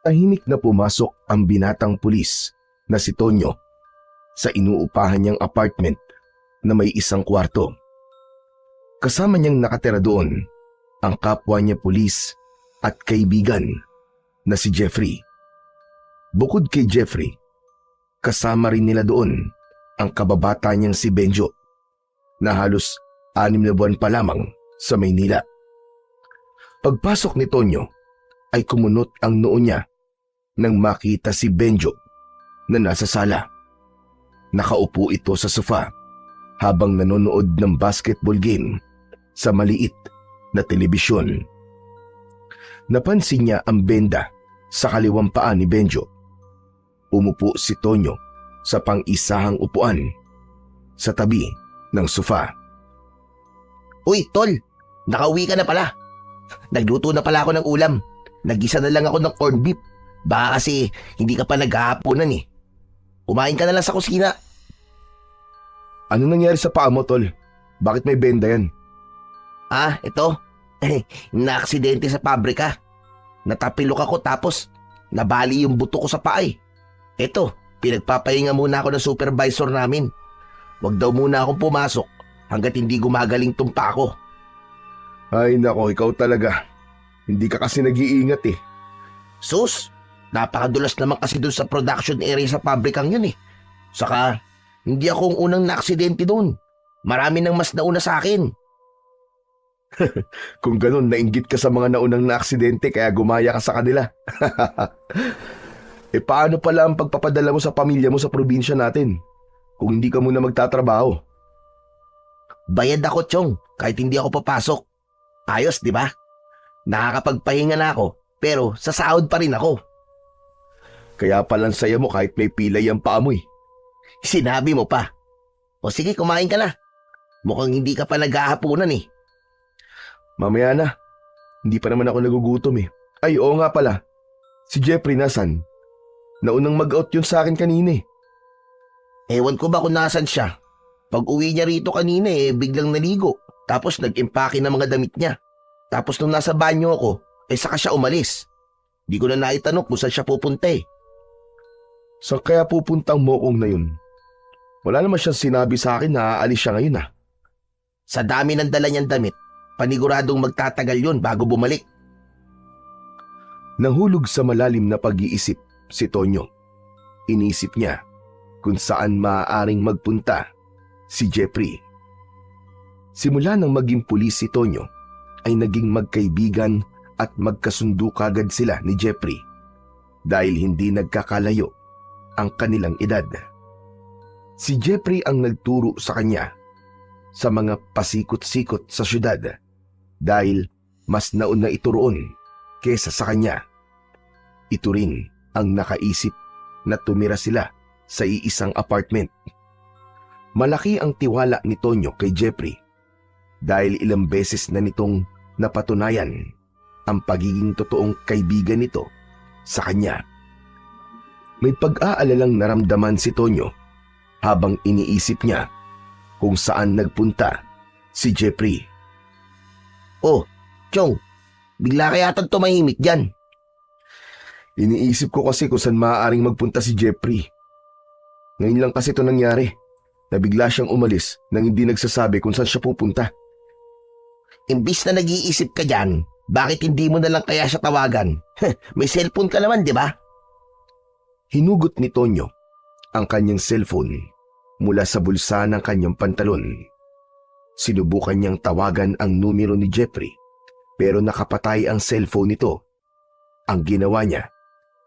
Tahimik na pumasok ang binatang pulis na si Tonyo sa inuupahan niyang apartment na may isang kwarto. Kasama niyang nakatira doon ang kapwa niya pulis at kaibigan na si Jeffrey. Bukod kay Jeffrey, kasama rin nila doon ang kababata niyang si Benjo na halos 6 na buwan pa lamang sa Maynila. Pagpasok ni Tonyo ay kumunot ang noo niya nang makita si Benjo na nasa sala. Nakaupo ito sa sofa habang nanonood ng basketball game sa maliit na telebisyon. Napansin niya ang benda sa kaliwang paa ni Benjo. Umupo si Tonyo sa pang-isahang upuan sa tabi ng sofa. Uy, tol! Nakauwi ka na pala. Nagluto na pala ako ng ulam. Nagisa na lang ako ng corned beef. Baka kasi hindi ka pa naghahaponan eh. Kumain ka na lang sa kusina. Ano nangyari sa paa mo, tol? Bakit may benda yan? Ito. Naaksidente sa pabrika. Natapilok ako tapos nabali yung buto ko sa paa eh. Ito, pinagpapahinga muna ako ng supervisor namin. Huwag daw muna akong pumasok hanggat hindi gumagaling tong paa ko. Ay nako, ikaw talaga. Hindi ka kasi nag-iingat eh. Sus, napakadulas naman kasi doon sa production area sa pabrikang yun eh. Saka, hindi ako ang unang naaksidente doon. Marami nang mas nauna sa akin. Kung ganun, nainggit ka sa mga naunang na-aksidente kaya gumaya ka sa kanila. Paano pala ang pagpapadala mo sa pamilya mo sa probinsya natin kung hindi ka muna magtatrabaho? Bayad ako, Chong, kahit hindi ako papasok. Ayos, di ba? Nakakapagpahinga na ako, pero sa sahod pa rin ako. Kaya palang saya mo kahit may pilay ang paa mo eh. Sinabi mo pa. O sige, kumain ka na. Mukhang hindi ka pa naghahaponan eh. Mamaya na. Hindi pa naman ako nagugutom eh. Ay, oo nga pala. Si Jeffrey nasan? Naunang mag-out yun sa akin kanina eh. Ewan ko ba kung nasan siya. Pag uwi niya rito kanina biglang naligo. Tapos nag-impake ng mga damit niya. Tapos nung nasa banyo ako, saka siya umalis. Di ko na naitanong kung saan siya pupunta eh. Saan kaya pupuntang mokong na yun? Wala naman siyang sinabi sa akin na aalis siya ngayon ah. Sa dami ng dala niyang damit, paniguradong magtatagal yun bago bumalik. Nahulog sa malalim na pag-iisip si Tonyo. Inisip niya kung saan maaaring magpunta si Jeffrey. Simula nang maging pulis si Tonyo, ay naging magkaibigan at magkasundo kagad sila ni Jeffrey dahil hindi nagkakalayo ang kanilang edad. Si Jeffrey ang nagturo sa kanya sa mga pasikot-sikot sa syudad dahil mas nauna ito roon kesa sa kanya. Ito rin ang nakaisip na tumira sila sa iisang apartment. Malaki ang tiwala ni Tonyo kay Jeffrey dahil ilang beses na nitong napatunayan ang pagiging totoong kaibigan nito sa kanya. May pag-aalalang naramdaman si Tonyo habang iniisip niya kung saan nagpunta si Jeffrey. Oh, Chong, bigla kaya yatang tumahimik dyan. Iniisip ko kasi kung saan maaaring magpunta si Jeffrey. Ngayon lang kasi ito nangyari na bigla siyang umalis nang hindi nagsasabi kung saan siya pupunta. Imbis na nag-iisip ka dyan, bakit hindi mo na lang kaya siya tawagan? May cellphone ka naman, di ba? Hinugot ni Tonyo ang kanyang cellphone mula sa bulsa ng kanyang pantalon. Sinubukan niyang tawagan ang numero ni Jeffrey pero nakapatay ang cellphone nito. Ang ginawa niya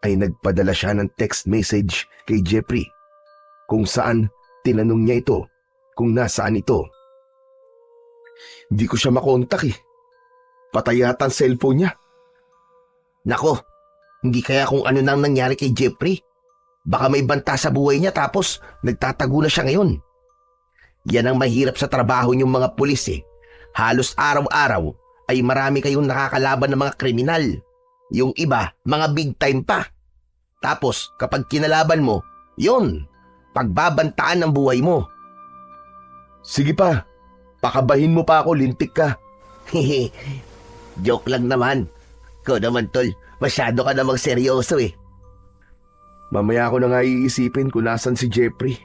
ay nagpadala siya ng text message kay Jeffrey kung saan tinanong niya ito kung nasaan ito. Hindi ko siya makontak eh. Patay yata ang cellphone niya. Nako, hindi kaya kung ano nang nangyari kay Jeffrey. Baka may banta sa buhay niya tapos nagtatago na siya ngayon. Yan ang mahirap sa trabaho niyong mga pulis eh. Halos araw-araw ay marami kayong nakakalaban ng mga kriminal. Yung iba, mga big time pa. Tapos kapag kinalaban mo, yun, pagbabantaan ang buhay mo. Sige pa, pakabahin mo pa ako, lintik ka. Joke lang naman. Ikaw naman, tol, Masyado ka namang seryoso eh. Mamaya ko na nga iisipin kung nasan si Jeffrey.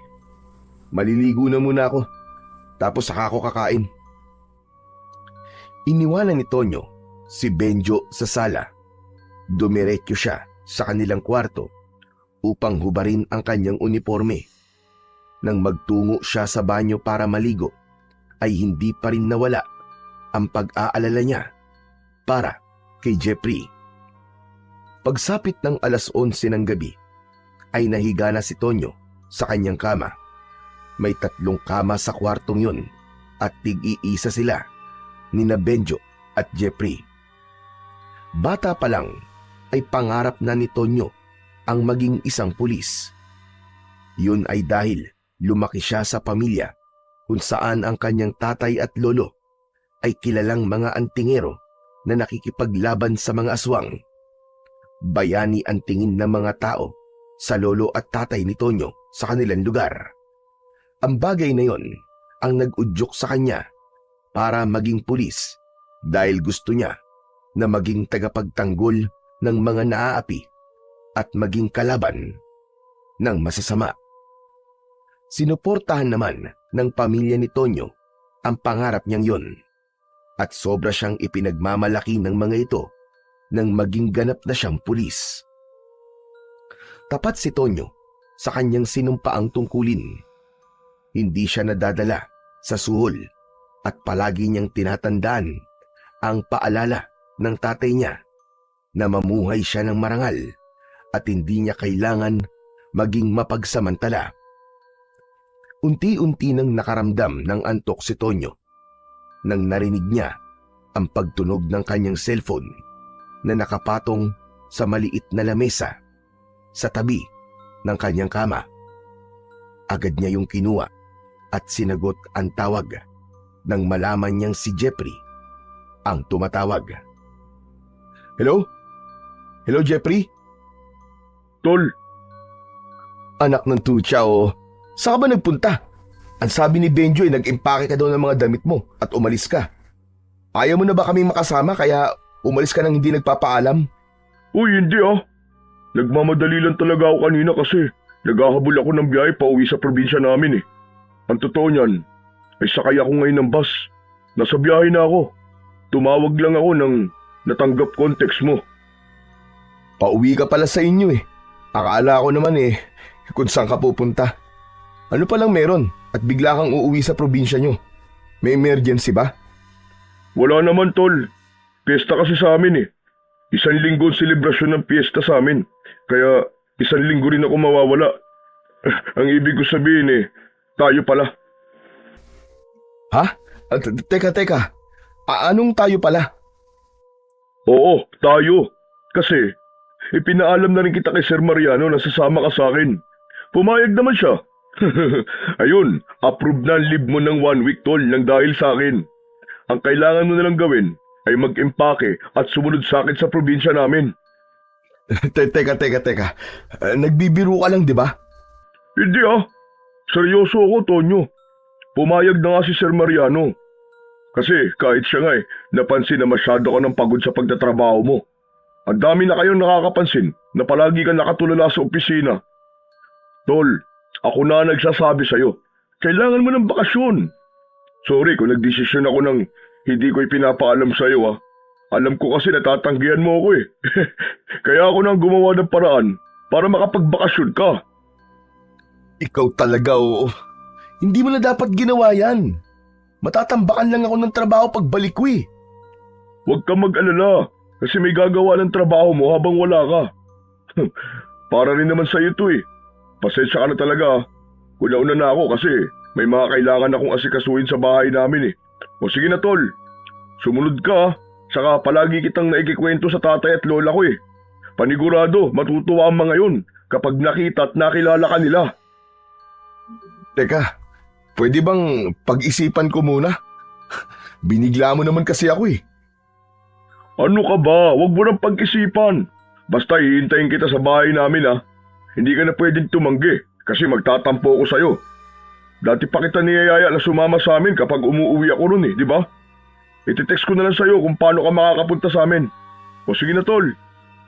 Maliligo na muna ako, tapos saka ako kakain. Iniwanan ni Tonyo si Benjo sa sala. Dumiretso siya sa kanilang kwarto upang hubarin ang kanyang uniforme. Nang magtungo siya sa banyo para maligo, ay hindi pa rin nawala ang pag-aalala niya para kay Jeffrey. Pagsapit ng 11:00 ng gabi, ay nahiga na si Tonyo sa kanyang kama. May 3 kama sa kwartong yun at tig-iisa sila nina Benjo at Jeffrey. Bata pa lang ay pangarap na ni Tonyo ang maging isang pulis. Yun ay dahil lumaki siya sa pamilya kung saan ang kanyang tatay at lolo ay kilalang mga antingero na nakikipaglaban sa mga aswang. Bayani ang tingin ng mga tao sa lolo at tatay ni Tonyo sa kanilang lugar. Ang bagay na yon ang nag-udyok sa kanya para maging pulis dahil gusto niya na maging tagapagtanggol ng mga naaapi at maging kalaban ng masasama. Sinuportahan naman ng pamilya ni Tonyo ang pangarap niyang yon at sobra siyang ipinagmamalaki ng mga ito nang maging ganap na siyang pulis. Tapat si Tonyo sa kanyang sinumpaang tungkulin. Hindi siya nadadala sa suhol at palagi niyang tinatandaan ang paalala ng tatay niya na mamuhay siya ng marangal at hindi niya kailangan maging mapagsamantala. Unti-unti nang nakaramdam ng antok si Tonyo nang narinig niya ang pagtunog ng kanyang cellphone na nakapatong sa maliit na lamesa sa tabi ng kanyang kama. Agad niya yung kinuha at sinagot ang tawag nang malaman niyang si Jeffrey ang tumatawag. Hello? Hello, Jeffrey? Tol, Anak ng tutsa, o. Saan ka ba nagpunta? Ang sabi ni Benjo ay nag-impake ka daw ng mga damit mo at umalis ka. Ayaw mo na ba kaming makasama kaya umalis ka nang hindi nagpapaalam? uy hindi ah. Nagmamadali lang talaga ako kanina kasi naghahabol ako ng biyahe pa uwi sa probinsya namin eh. Ang totoo niyan, ay sakay ako ngayon ng bus. Nasa biyahe na ako. Tumawag lang ako nang natanggap ko ang text mo. Pauwi ka pala sa inyo eh. Akala ko naman eh kung saan ka pupunta. Ano palang meron at bigla kang uuwi sa probinsya nyo? May emergency ba? Wala naman tol. Piyesta kasi sa amin eh. 1 linggo ang selebrasyon ng piyesta sa amin. Kaya 1 linggo rin ako mawawala. Ang ibig ko sabihin eh, tayo pala. Ha? Teka. Anong tayo pala? Oo, tayo. Kasi ipinaalam na rin kita kay Sir Mariano na sasama ka sa akin. Pumayag naman siya. Ayun, approve na ang leave mo ng 1 week tol nang dahil sa akin. Ang kailangan mo na lang gawin ay mag-impake at sumunod sa akin sa probinsya namin. Teka. Nagbibiro ka lang, di ba? Hindi ah. Seryoso ako, Tonyo. Pumayag na nga si Sir Mariano. Kasi kahit siya nga napansin na masyado ka ng pagod sa pagtatrabaho mo. Ang dami na kayong nakakapansin na palagi ka nakatulala sa opisina. Tol, ako na nagsasabi sa'yo, kailangan mo ng bakasyon. Sorry kung nagdesisyon ako nang hindi ko ipinapaalam sa'yo ah. Alam ko kasi natatanggihan mo ako eh. Kaya ako nang gumawa ng paraan para makapagbakasyon ka. Ikaw talaga, oo. Hindi mo na dapat ginawa yan. Matatambakan lang ako ng trabaho pagbalik ko eh. Huwag kang mag-alala kasi may gagawa ng trabaho mo habang wala ka. Para rin naman sa'yo to eh. Pasensya ka na talaga. Una na ako kasi may mga kailangan akong asikasuhin sa bahay namin eh. O sige na tol, sumunod ka. Saka palagi kitang naikikwento sa tatay at lola ko eh. Panigurado, matutuwa ang mga yun kapag nakita at nakilala ka nila. Teka, pwede bang pag-isipan ko muna? Binigla mo naman kasi ako eh. Ano ka ba? Huwag mo nang pag-isipan. Basta hihintayin kita sa bahay namin ah. Hindi ka na pwedeng tumanggi kasi magtatampo ako sa'yo. Dati pa kita niyayaya na sumama sa amin kapag umuwi ako ron eh, di ba? Iti-text ko na lang sa'yo kung paano ka makakapunta sa amin. O sige na tol,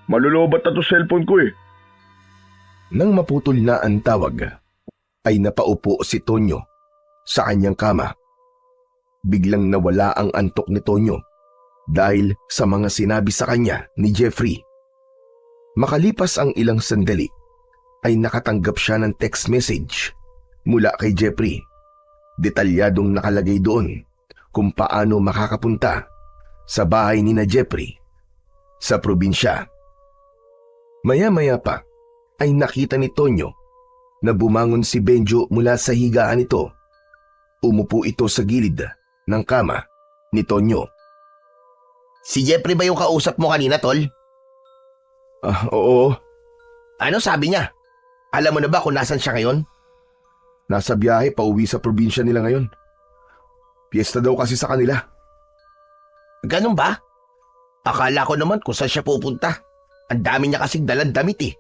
Malulobat na to cellphone ko eh. Nang maputol na ang tawag, ay napaupo si Tonyo sa kanyang kama. Biglang nawala ang antok ni Tonyo dahil sa mga sinabi sa kanya ni Jeffrey. Makalipas ang ilang sandali, ay nakatanggap siya ng text message mula kay Jeffrey. Detalyadong nakalagay doon kung paano makakapunta sa bahay ni na Jeffrey sa probinsya. Maya-maya pa ay nakita ni Tonyo na bumangon si Benjo mula sa higaan nito. Umupo ito sa gilid ng kama ni Tonyo. Si Jeffrey ba yung kausap mo kanina, tol? Oo. Ano sabi niya? Alam mo na ba kung nasan siya ngayon? Nasa biyahe pa uwi sa probinsya nila ngayon. Piyesta daw kasi sa kanila. Ganun ba? Akala ko naman kung saan siya pupunta. Ang dami niya kasing dalang damit eh.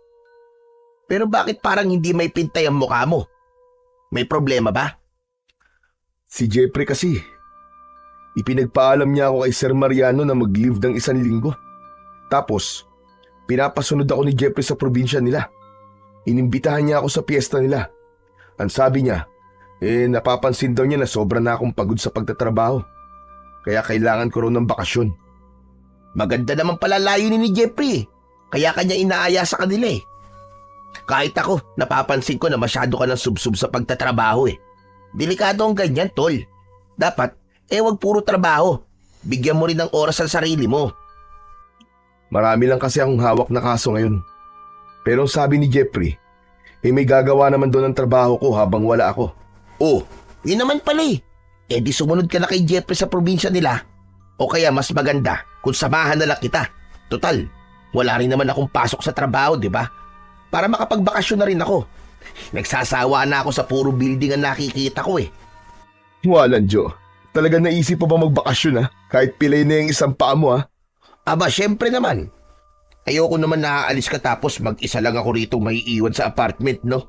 Pero bakit parang hindi may pintay ang mukha mo? May problema ba? Si Jeffrey kasi, ipinagpaalam niya ako kay Sir Mariano na mag-leave ng 1 linggo. Tapos, pinapasunod ako ni Jeffrey sa probinsya nila. Inimbitahan niya ako sa piyesta nila. Ang sabi niya, napapansin daw niya na sobra na akong pagod sa pagtatrabaho. Kaya kailangan ko raw ng bakasyon. Maganda naman pala layunin ni Jeffrey. Kaya kanya inaaya sa kanila eh. Kahit ako, napapansin ko na masyado ka ng subsub sa pagtatrabaho eh. Delikado ang ganyan, tol. Dapat, wag puro trabaho. Bigyan mo rin ng oras sa sarili mo. Marami lang kasi akong hawak na kaso ngayon. Pero sabi ni Jeffrey, may gagawa naman doon ang trabaho ko habang wala ako. Oh, yun naman pala eh. Di sumunod ka na kay Jeffrey sa probinsya nila. O kaya mas maganda kung samahan na lang kita. Total, wala rin naman akong pasok sa trabaho, di ba? Para makapagbakasyon na rin ako. Nagsasawa na ako sa puro building ang nakikita ko eh. Walang Joe. Talaga naisip pa ba magbakasyon Kahit pilay na yung isang paa mo Aba, syempre naman. Ayoko naman naaalis ka tapos mag-isa lang ako rito may iwan sa apartment, no?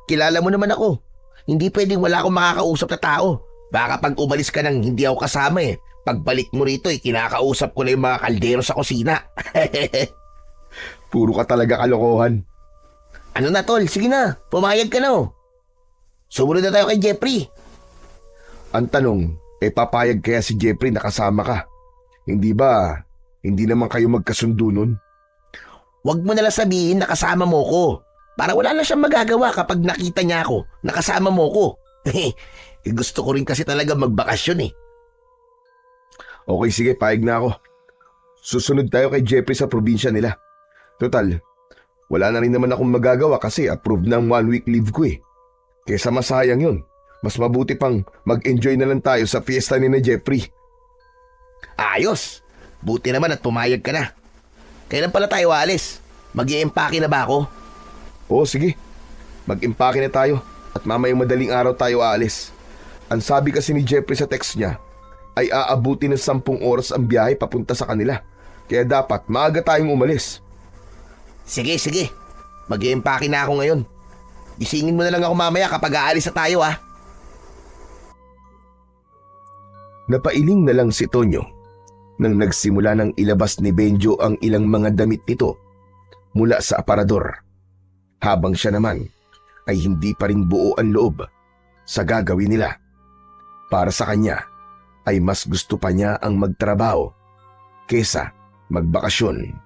Kilala mo naman ako. Hindi pwedeng wala akong makakausap na tao. Baka pag umalis ka nang hindi ako kasama eh. Pagbalik mo rito kinakausap ko na yung mga kaldero sa kusina. Puro ka talaga kalokohan. Ano na tol, sige na, pumayag ka na Sumunod na tayo kay Jeffrey. Ang tanong, papayag kaya si Jeffrey na kasama ka? Hindi ba, hindi naman kayo magkasundo nun? Huwag mo nalang sabihin na kasama mo ko. Para wala na siyang magagawa kapag nakita niya ako, nakasama mo ko. Gusto ko rin kasi talaga magbakasyon eh. Okay, sige, payag na ako. Susunod tayo kay Jeffrey sa probinsya nila. Total, wala na rin naman akong magagawa kasi approved ng 1 week leave ko eh. Kesa masayang yun. Mas mabuti pang mag-enjoy na lang tayo sa fiesta ni na Jeffrey. Ayos! Buti naman at pumayag ka na. Kailan pala tayo aalis? Mag-i-empake na ba ako? Oo, sige. Mag-impake na tayo at mamayang madaling araw tayo aalis. Ang sabi kasi ni Jeffrey sa text niya ay aabuti ng 10 oras ang biyahe papunta sa kanila. Kaya dapat maaga tayong umalis. Sige. Mag-i-empake na ako ngayon. Gisingin mo na lang ako mamaya kapag aalis na tayo Napailing na lang si Tonyo nang nagsimula ng ilabas ni Benjo ang ilang mga damit nito mula sa aparador. Habang siya naman ay hindi pa rin buo ang loob sa gagawin nila. Para sa kanya ay mas gusto pa niya ang magtrabaho kesa magbakasyon.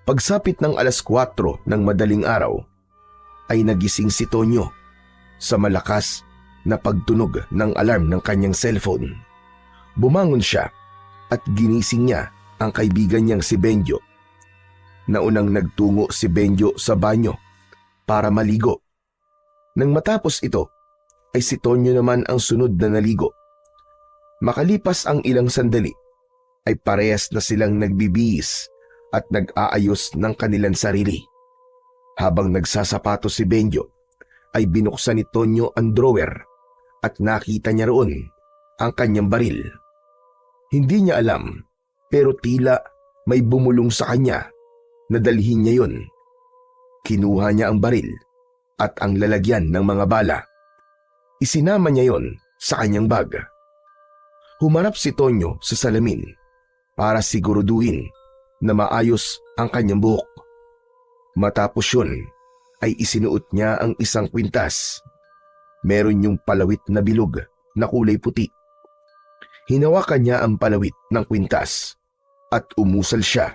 Pagsapit ng 4:00 ng madaling araw ay nagising si Tonyo sa malakas na pagtunog ng alarm ng kanyang cellphone. Bumangon siya at ginising niya ang kaibigan niyang si Benjo. Naunang nagtungo si Benjo sa banyo para maligo. Nang matapos ito, ay si Tonyo naman ang sunod na naligo. Makalipas ang ilang sandali, ay parehas na silang nagbibihis at nag-aayos ng kanilang sarili. Habang nagsasapatos si Benjo, ay binuksan ni Tonyo ang drawer at nakita niya roon ang kanyang baril. Hindi niya alam, pero tila may bumulong sa kanya na dalhin niya yun. Kinuha niya ang baril at ang lalagyan ng mga bala. Isinama niya yon sa kanyang bag. Humarap si Tonyo sa salamin para siguraduhin na maayos ang kanyang buhok. Matapos yun ay isinuot niya ang isang kwintas. Meron yung palawit na bilog na kulay puti. Hinawakan niya ang palawit ng kwintas at umusal siya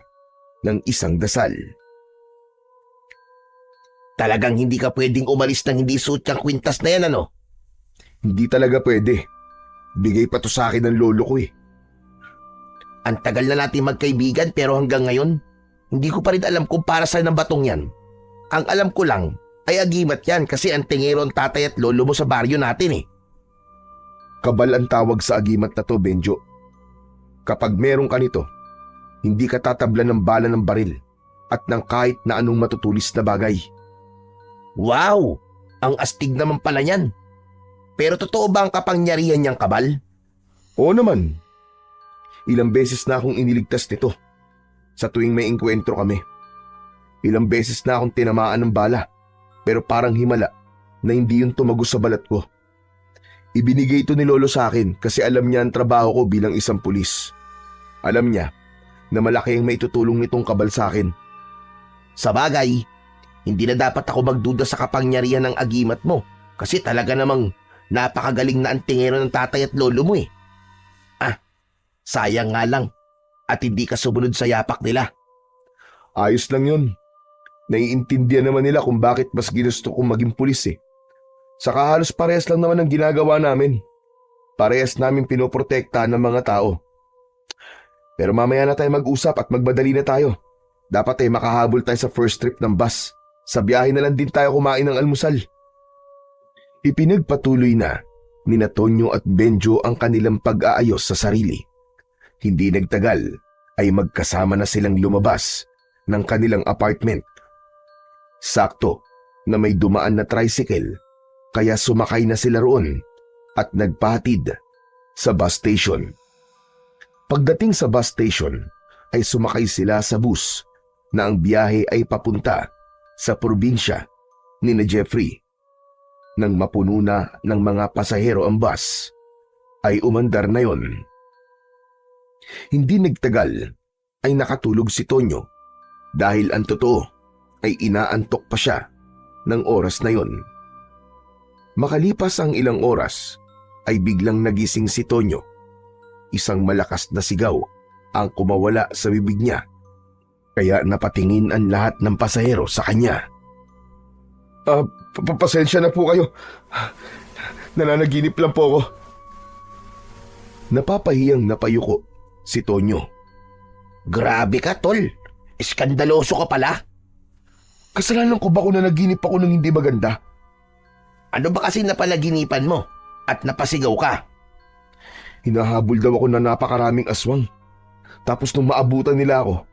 ng isang dasal. Talagang hindi ka pwedeng umalis nang hindi suot yung kwintas na yan, ano? Hindi talaga pwede. Bigay pa to sa akin ng lolo ko eh. Ang tagal na natin magkaibigan pero hanggang ngayon, hindi ko pa rin alam kung para saan ang batong yan. Ang alam ko lang ay agimat yan kasi ang tingero ang tatay at lolo mo sa baryo natin eh. Kabal ang tawag sa agimat na to, Benjo. Kapag meron ka nito, hindi ka tatablan ng bala ng baril at ng kahit na anong matutulis na bagay. Wow! Ang astig naman pala niyan. Pero totoo ba ang kapangyarihan niyang kabal? Oo naman. Ilang beses na akong iniligtas nito sa tuwing may engkwentro kami. Ilang beses na akong tinamaan ng bala pero parang himala na hindi yun tumagos sa balat ko. Ibinigay ito ni Lolo sa akin kasi alam niya ang trabaho ko bilang isang pulis. Alam niya na malaki ang maitutulong nitong kabal sa akin. Sa bagay, hindi na dapat ako magduda sa kapangyarihan ng agimat mo kasi talaga namang napakagaling na ang tingero ng tatay at lolo mo eh. Sayang nga lang at hindi ka sumunod sa yapak nila. Ayos lang yun. Naiintindihan naman nila kung bakit mas ginusto kong maging pulis eh. Saka halos parehas lang naman ang ginagawa namin. Parehas namin pinoprotektahan ng mga tao. Pero mamaya na tayo mag-usap at magmadali na tayo. Dapat makahabol tayo sa first trip ng bus. Sa biyahe na lang din tayo kumain ng almusal. Ipinagpatuloy na ni Tonyo at Benjo ang kanilang pag-aayos sa sarili. Hindi nagtagal ay magkasama na silang lumabas ng kanilang apartment. Sakto na may dumaan na tricycle kaya sumakay na sila roon at nagpahatid sa bus station. Pagdating sa bus station ay sumakay sila sa bus na ang biyahe ay papunta sa probinsya ni Jeffrey. Nang mapuno na ng mga pasahero ang bus, ay umandar na yon. Hindi nagtagal ay nakatulog si Tonyo dahil ang totoo ay inaantok pa siya ng oras na yon. Makalipas ang ilang oras ay biglang nagising si Tonyo. Isang malakas na sigaw ang kumawala sa bibig niya kaya napatingin ang lahat ng pasahero sa kanya. Pasensya na po kayo. Nananaginip lang po ako. Napapahiyang napayuko si Tonyo. Grabe ka, tol. Iskandaloso ka pala. Kasalanan ko ba kung nanaginip ako ng hindi maganda? Ano ba kasi napanaginipan mo at napasigaw ka? Hinahabol daw ako ng napakaraming aswang. Tapos nung maabutan nila ako,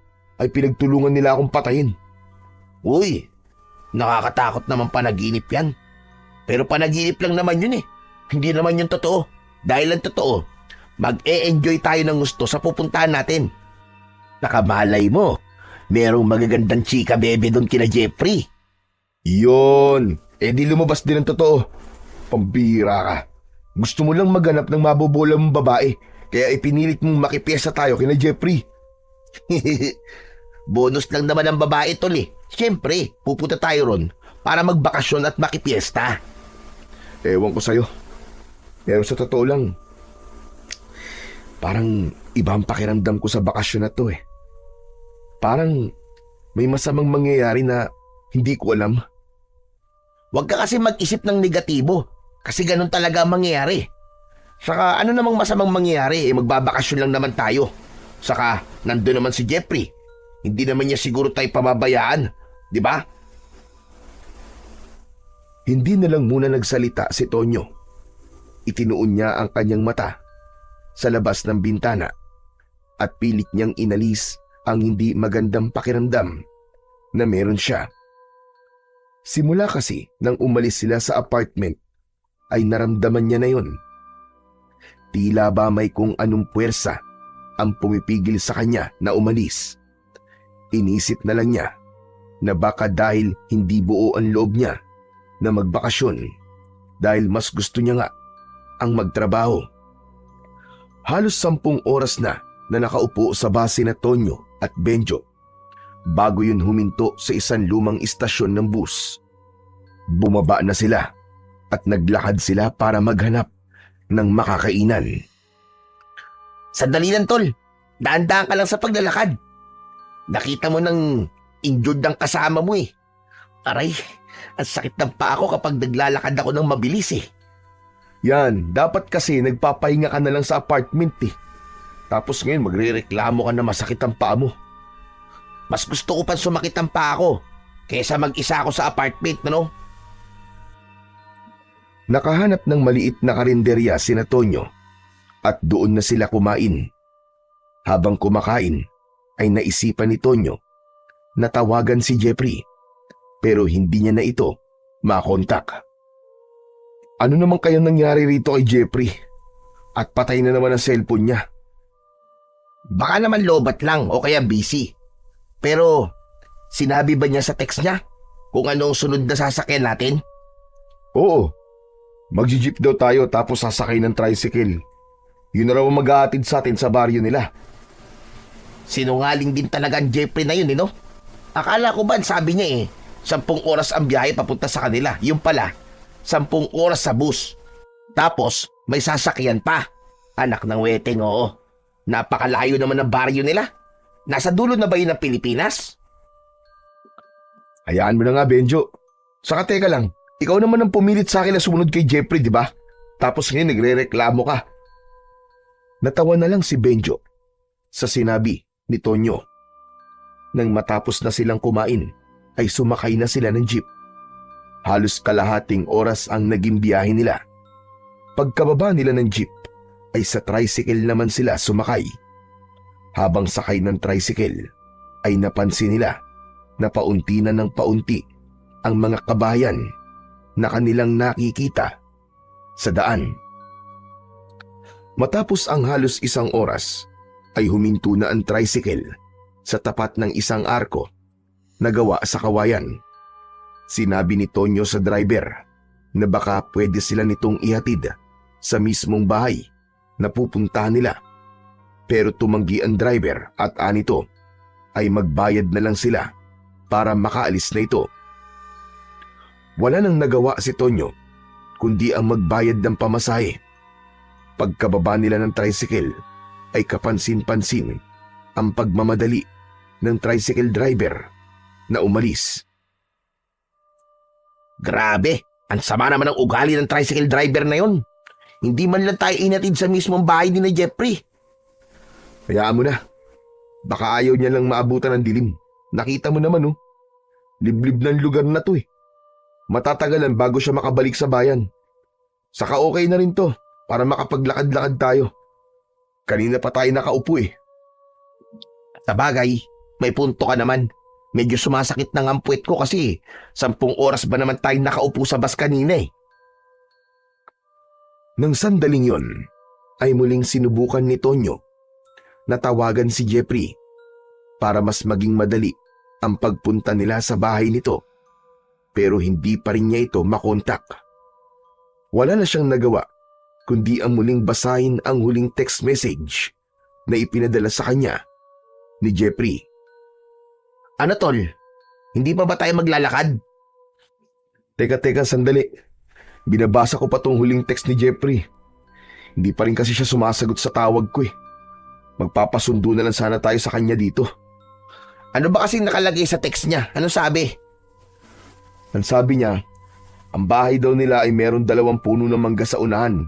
ay pinagtulungan nila akong patayin. Uy, nakakatakot naman panaginip yan. Pero panaginip lang naman yun eh. Hindi naman yun totoo. Dahil ang totoo, mag-e-enjoy tayo ng gusto sa pupuntahan natin. Nakamalay mo, merong magagandang chika bebe doon kina Jeffrey. Iyon, di lumabas din ang totoo. Pambira ka. Gusto mo lang maghanap ng mabobola mong babae, kaya ipinilit mong makipiyesa tayo kina Jeffrey. Bonus lang naman ang babae, tol eh. Siyempre, pupunta tayo ron para magbakasyon at makipiesta. Ewan ko sa'yo. Pero sa totoo lang, parang iba ang pakiramdam ko sa bakasyon na to eh. Parang may masamang mangyayari na hindi ko alam. Huwag ka kasi mag-isip ng negatibo kasi ganun talaga ang mangyayari. Saka ano namang masamang mangyayari magbabakasyon lang naman tayo. Saka nandun naman si Jeffrey. Hindi naman niya siguro tayo pababayaan, di ba? Hindi na lang muna nagsalita si Tonyo. Itinuon niya ang kanyang mata sa labas ng bintana at pilit niyang inalis ang hindi magandang pakiramdam na meron siya. Simula kasi nang umalis sila sa apartment ay naramdaman niya na yun. Tila ba may kung anong puwersa ang pumipigil sa kanya na umalis. Inisip na lang niya na baka dahil hindi buo ang loob niya na magbakasyon dahil mas gusto niya nga ang magtrabaho. Halos 10 oras na nakaupo sa base na Tonyo at Benjo bago yun huminto sa isang lumang istasyon ng bus. Bumaba na sila at naglakad sila para maghanap ng makakainan. Sandali lang, tol. Daan-daan ka lang sa paglalakad. Nakita mo nang injured ang kasama mo eh. Aray, ang sakit ng paa ko kapag naglalakad ako ng mabilis eh. Yan, dapat kasi nagpapahinga ka na lang sa apartment eh. Tapos ngayon magrereklamo ka na masakit ang paa mo. Mas gusto ko pa sumakit ang paa ko kaysa mag-isa ako sa apartment, no? Nakahanap ng maliit na karinderya si Tonyo at doon na sila kumain. Habang kumakain ay naisipan ni Tonyo na tawagan si Jeffrey pero hindi niya na ito makontak. Ano naman kaya nangyari rito kay Jeffrey? At patay na naman ang cellphone niya. Baka naman lobat lang o kaya busy. Pero sinabi ba niya sa text niya kung anong sunod na sasakyan natin? Oo, magji-jeep daw tayo tapos sasakay ng tricycle. Yun na raw ang mag-aatid sa atin sa baryo nila. Sinungaling din talaga ang Jeffrey na yun, no? Akala ko ba sabi niya 10 oras ang biyahe papunta sa kanila. Yung pala, 10 oras sa bus. Tapos, may sasakyan pa. Anak ng weteng, oo. Napakalayo naman ng baryo nila. Nasa dulo na ba yun ng Pilipinas? Hayaan mo na nga, Benjo. Saka teka lang, ikaw naman ang pumilit sa akin na sumunod kay Jeffrey, di ba? Tapos ngayon nagre-reklamo ka. Natawa na lang si Benjo sa sinabi ni Tonyo. Nang matapos na silang kumain, ay sumakay na sila ng jeep. Halos kalahating oras ang naging biyahe nila. Pagkababa nila ng jeep, ay sa tricycle naman sila sumakay. Habang sakay ng tricycle, ay napansin nila na paunti na ng paunti ang mga kabayan na kanilang nakikita sa daan. Matapos ang halos 1 oras, ay huminto na ang tricycle sa tapat ng isang arko na gawa sa kawayan. Sinabi ni Tonyo sa driver na baka pwede sila nitong ihatid sa mismong bahay na pupuntahan nila. Pero tumanggi ang driver at anito ay magbayad na lang sila para makaalis na ito. Wala nang nagawa si Tonyo kundi ang magbayad ng pamasahe. Pagkababa nila ng tricycle ay kapansin-pansin ang pagmamadali ng tricycle driver na umalis. Grabe, ang sama naman ng ugali ng tricycle driver na yun. Hindi man lang tayo inatid sa mismong bahay ni Jeffrey. Hayaan mo na. Baka ayaw niya lang maabutan ng dilim. Nakita mo naman liblib ng lugar na to eh. Matatagalan bago siya makabalik sa bayan. Saka okay na rin to para makapaglakad-lakad tayo. Kanina pa tayo nakaupo eh. Sa bagay, may punto ka naman. Medyo sumasakit ng ang puwet ko kasi 10 oras ba naman tayo nakaupo sa bus kanina eh. Nang sandaling yon, ay muling sinubukan ni Tonyo na tawagan si Jeffrey para mas maging madali ang pagpunta nila sa bahay nito. Pero hindi pa rin niya ito makontak. Wala na siyang nagawa kundi ang muling basahin ang huling text message na ipinadala sa kanya ni Jeffrey. Ano tol? Hindi pa ba tayo maglalakad? Teka, sandali. Binabasa ko pa tong huling text ni Jeffrey. Hindi pa rin kasi siya sumasagot sa tawag ko eh. Magpapasundo na lang sana tayo sa kanya dito. Ano ba kasing nakalagay sa text niya? Ano sabi? Ang sabi niya, ang bahay daw nila ay meron 2 puno ng mangga sa unahan.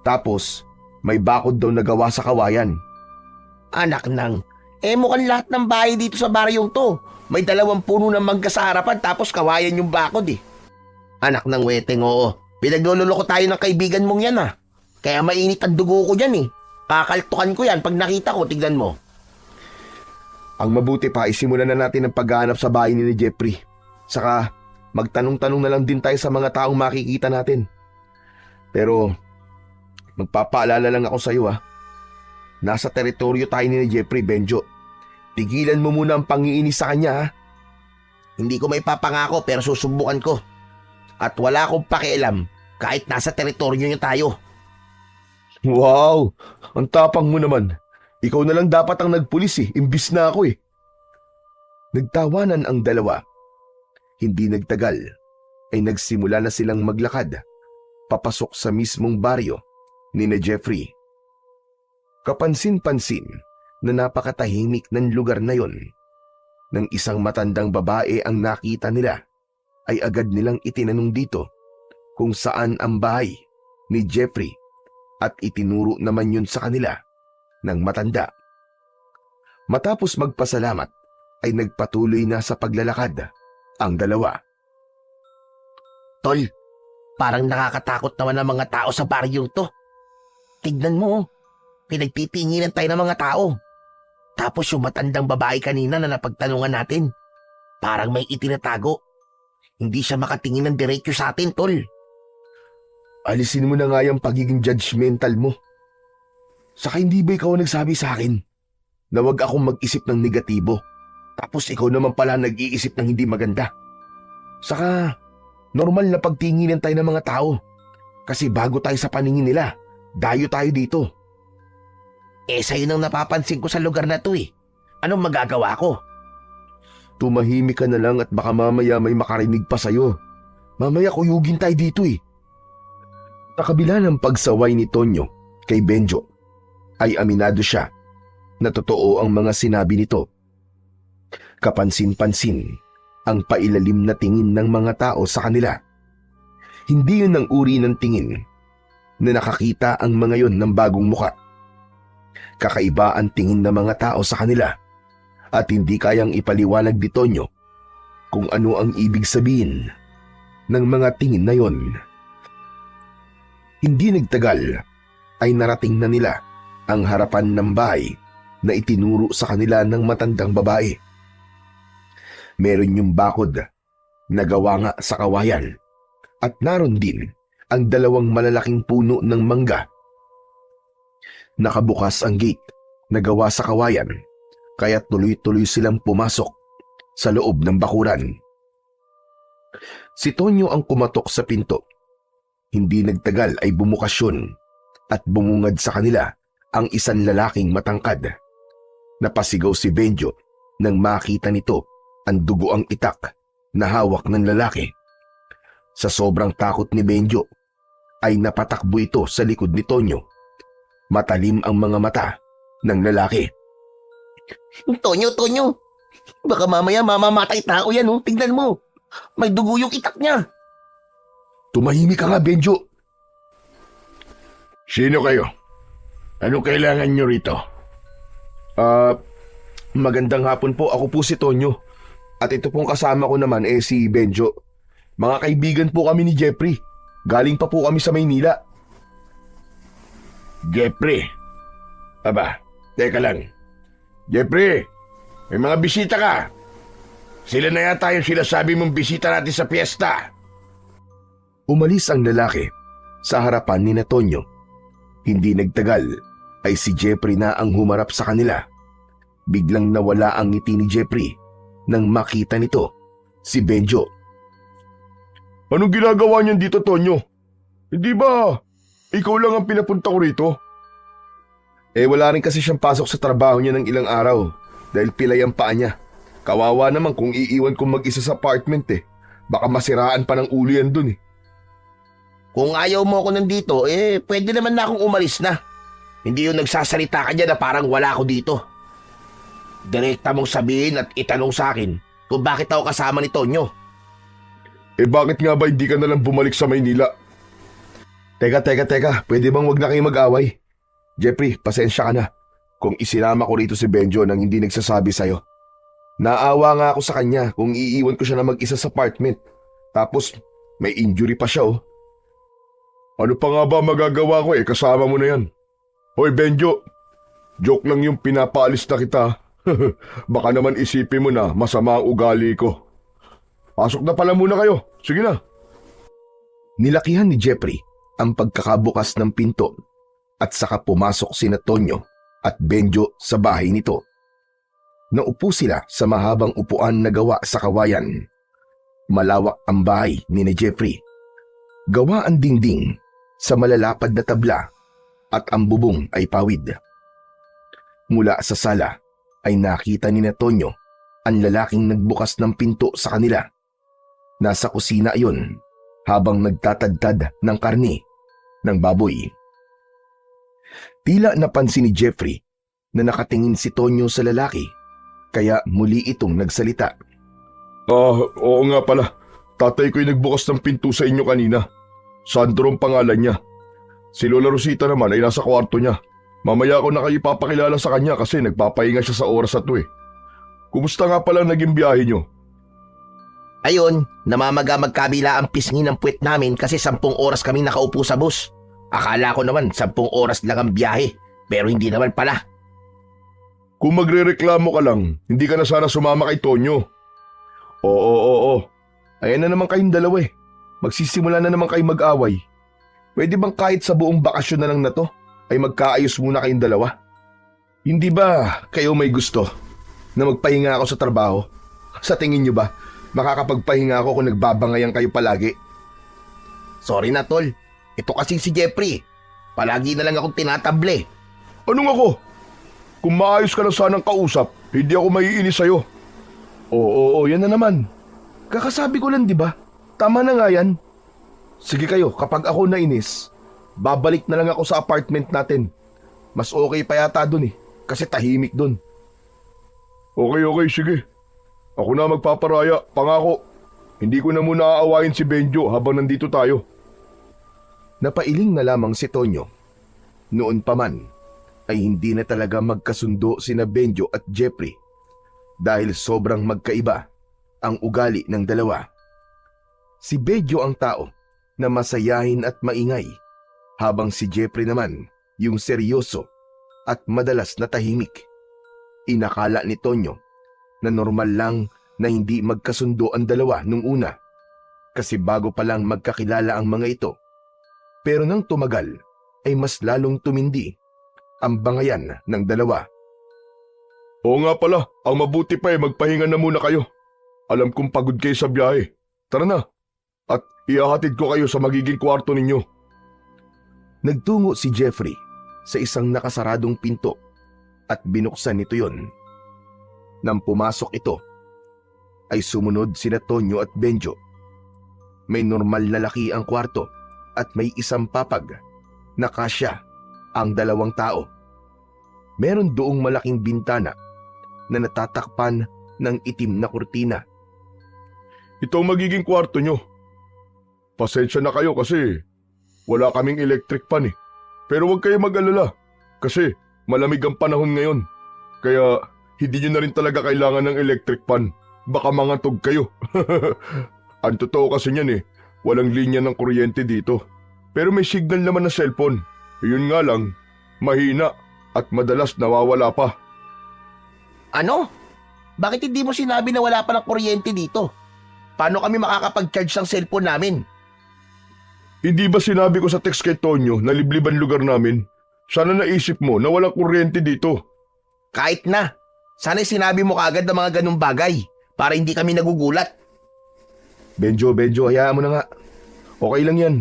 Tapos, may bakod daw na gawa sa kawayan. Anak nang, mukhang lahat ng bahay dito sa baryong to. May 2 puno ng mangga sa harapan tapos kawayan yung bakod eh. Anak ng weteng, oo. Pinagluloko tayo ng kaibigan mong yan ah. Kaya mainit ang dugo ko dyan eh. Kakaltukan ko yan pag nakita ko, tignan mo. Ang mabuti pa, isimulan na natin ang paghahanap sa bahay ni Jeffrey. Saka, magtanong-tanong na lang din tayo sa mga taong makikita natin. Pero, magpapaalala lang ako sa iyo Nasa teritoryo tayo ni Jeffrey, Benjo. Tigilan mo muna ang pangiinis sa kanya ha. Hindi ko may papangako pero susubukan ko. At wala akong pakialam kahit nasa teritoryo niya tayo. Wow! Ang tapang mo naman. Ikaw na lang dapat ang nagpulis imbis na ako eh. Nagtawanan ang dalawa. Hindi nagtagal ay nagsimula na silang maglakad papasok sa mismong baryo ni na Jeffrey. Kapansin-pansin na napakatahimik ng lugar na yon. Nang isang matandang babae ang nakita nila, ay agad nilang itinanong dito kung saan ang bahay ni Jeffrey at itinuro naman yun sa kanila ng matanda. Matapos magpasalamat ay nagpatuloy na sa paglalakad ang dalawa. Tol, parang nakakatakot naman ang mga tao sa baryong to. Tignan mo, pinagtitinginan tayo ng mga tao. Tapos yung matandang babae kanina na napagtanungan natin, parang may itinatago. Hindi siya makatingin ng diretso sa atin, tol. Alisin mo na nga yung pagiging judgmental mo. Saka hindi ba ikaw ang nagsabi sa akin na wag akong mag-isip ng negatibo, tapos ikaw naman pala nag-iisip ng hindi maganda? Saka normal na pagtinginan tayo ng mga tao kasi bago tayo sa paningin nila, dayo tayo dito. Sa'yo nang napapansin ko sa lugar na to eh. Anong magagawa ko? Tumahimik ka na lang at baka mamaya may makarinig pa sa'yo. Mamaya kuyugin tayo dito eh. Sa kabila ng pagsaway ni Tonyo kay Benjo, ay aminado siya na totoo ang mga sinabi nito. Kapansin-pansin ang pailalim na tingin ng mga tao sa kanila. Hindi yun ang uri ng tingin na nakakita ang mga yon ng bagong muka. Kakaiba ang tingin ng mga tao sa kanila at hindi kayang ipaliwanag ni Tonyo kung ano ang ibig sabihin ng mga tingin na yon. Hindi nagtagal ay narating na nila ang harapan ng bahay na itinuro sa kanila ng matandang babae. Meron yung bakod na gawa nga sa kawayan at naroon din ang dalawang malalaking puno ng mangga. Nakabukas ang gate na gawa sa kawayan kaya tuloy-tuloy silang pumasok sa loob ng bakuran. Si Tonyo ang kumatok sa pinto. Hindi nagtagal ay bumukas yun at bumungad sa kanila ang isang lalaking matangkad. Napasigaw si Benjo nang makita nito ang dugoang itak na hawak ng lalaki. Sa sobrang takot ni Benjo ay napatakbo ito sa likod ni Tonyo. Matalim ang mga mata ng lalaki. Tonyo, baka mamaya mamamatay tao yan, oh. Tignan mo, may dugo yung itak niya. Tumahimik ka nga, Benjo. Sino kayo? Anong kailangan nyo rito? Magandang hapon po. Ako po si Tonyo. At ito pong kasama ko naman si Benjo. Mga kaibigan po kami ni Jeffrey. Galing pa po kami sa Maynila. Jeffrey? Aba, teka lang. Jeffrey, may mga bisita ka. Sila na yata yung sinasabi mong bisita natin sa piyesta. Umalis ang lalaki sa harapan ni na Tonyo. Hindi nagtagal ay si Jeffrey na ang humarap sa kanila. Biglang nawala ang ngiti ni Jeffrey nang makita nito si Benjo. Anong ginagawa niyan dito, Tonyo? Hindi ba ikaw lang ang pinapunta ko rito? Wala rin kasi siyang pasok sa trabaho niya ng ilang araw dahil pilay ang paa niya. Kawawa naman kung iiwan kong mag-isa sa apartment Baka masiraan pa ng ulo yan dun Kung ayaw mo ako nandito, pwede naman na akong umalis na. Hindi yung nagsasalita ka dyan na parang wala ako dito. Direkta mong sabihin at itanong sa akin kung bakit ako kasama ni Tonyo. Bakit nga ba hindi ka nalang bumalik sa Maynila? Teka. Pwede bang wag na kayo mag-away? Jeffrey, pasensya ka na kung isinama ko rito si Benjo nang hindi nagsasabi sa'yo. Naawa nga ako sa kanya kung iiwan ko siya na mag-isa sa apartment. Tapos may injury pa siya Ano pa nga ba magagawa ko kasama mo na yan. Hoy Benjo, joke lang yung pinapaalis na kita. Baka naman isipin mo na masama ang ugali ko. Pasok na pala muna kayo, sige na. Nilakihan ni Jeffrey ang pagkakabukas ng pinto at saka pumasok sina Tonyo at Benjo sa bahay nito. Naupo sila sa mahabang upuan na gawa sa kawayan. Malawak ang bahay ni Jeffrey. Gawa ang dingding sa malalapad na tabla at ang bubong ay pawid. Mula sa sala ay nakita ni Tonyo ang lalaking nagbukas ng pinto sa kanila. Nasa kusina ayon habang nagtatadtad ng karne ng baboy. Tila napansin ni Jeffrey na nakatingin si Tonyo sa lalaki, kaya muli itong nagsalita. Oo nga pala. Tatay ko'y nagbukas ng pinto sa inyo kanina. Sandro ang pangalan niya. Si Lola Rosita naman ay nasa kwarto niya. Mamaya ko na kayo ipapakilala sa kanya kasi nagpapahinga siya sa oras na to eh. Kumusta nga pala naging biyahe niyo? Ayun, namamaga magkabila ang pisngi ng puwet namin kasi 10 oras kami nakaupo sa bus. Akala ko naman 10 oras lang ang biyahe, pero hindi naman pala. Kung magrereklamo ka lang, hindi ka na sana sumama kay Tonyo. Oo. Ayan na naman kayong dalawa eh. Magsisimula na naman kayo mag-away. Pwede bang kahit sa buong bakasyon na lang na to, ay magkaayos muna kayong dalawa? Hindi ba kayo may gusto na magpahinga ako sa trabaho? Sa tingin nyo ba, makakapagpahinga ako kung nagbabangayan kayo palagi? Sorry na tol, ito kasi si Jeffrey. Palagi na lang akong tinatable. Anong ako? Kung maayos ka lang sanang kausap, hindi ako maiinis sa'yo. Oo, yan na naman. Kakasabi ko lang, di ba? Tama na nga yan. Sige kayo, kapag ako nainis, babalik na lang ako sa apartment natin. Mas okay pa yata dun eh, kasi tahimik dun. Okay, sige. Ako na magpaparaya, pangako. Hindi ko na muna aawayin si Benjo habang nandito tayo. Napailing na lamang si Tonyo. Noon pa man, ay hindi na talaga magkasundo sina Benjo at Jeffrey dahil sobrang magkaiba ang ugali ng dalawa. Si Benjo ang tao na masayahin at maingay, habang si Jeffrey naman yung seryoso at madalas na tahimik. Inakala ni Tonyo na normal lang na hindi magkasundo ang dalawa nung una kasi bago pa lang magkakilala ang mga ito. Pero nang tumagal ay mas lalong tumindi ang bangayan ng dalawa. Oo nga pala, ang mabuti pa magpahinga na muna kayo. Alam kong pagod kayo sa biyahe. Tara na, at ihahatid ko kayo sa magiging kwarto ninyo. Nagtungo si Jeffrey sa isang nakasaradong pinto at binuksan nito yon. Nang pumasok ito, ay sumunod sina Tonyo at Benjo. May normal na laki ang kwarto at may isang papag na kasya ang 2 tao. Meron doong malaking bintana na natatakpan ng itim na kurtina. Ito ang magiging kwarto nyo. Pasensya na kayo kasi wala kaming electric fan eh. Pero huwag kayo mag-alala kasi malamig ang panahon ngayon. Kaya hindi nyo na rin talaga kailangan ng electric fan. Baka mangantog kayo. Ang totoo kasi niyan walang linya ng kuryente dito. Pero may signal naman na cellphone. Yun nga lang, mahina at madalas nawawala pa. Ano? Bakit hindi mo sinabi na wala pa ng kuryente dito? Paano kami makakapag-charge ng cellphone namin? Hindi ba sinabi ko sa text kay Tonyo na libliban lugar namin? Sana naisip mo na walang kuryente dito. Kahit na. Sana'y sinabi mo kaagad ng mga ganung bagay para hindi kami nagugulat. Benjo, hayaan mo na nga. Okay lang yan.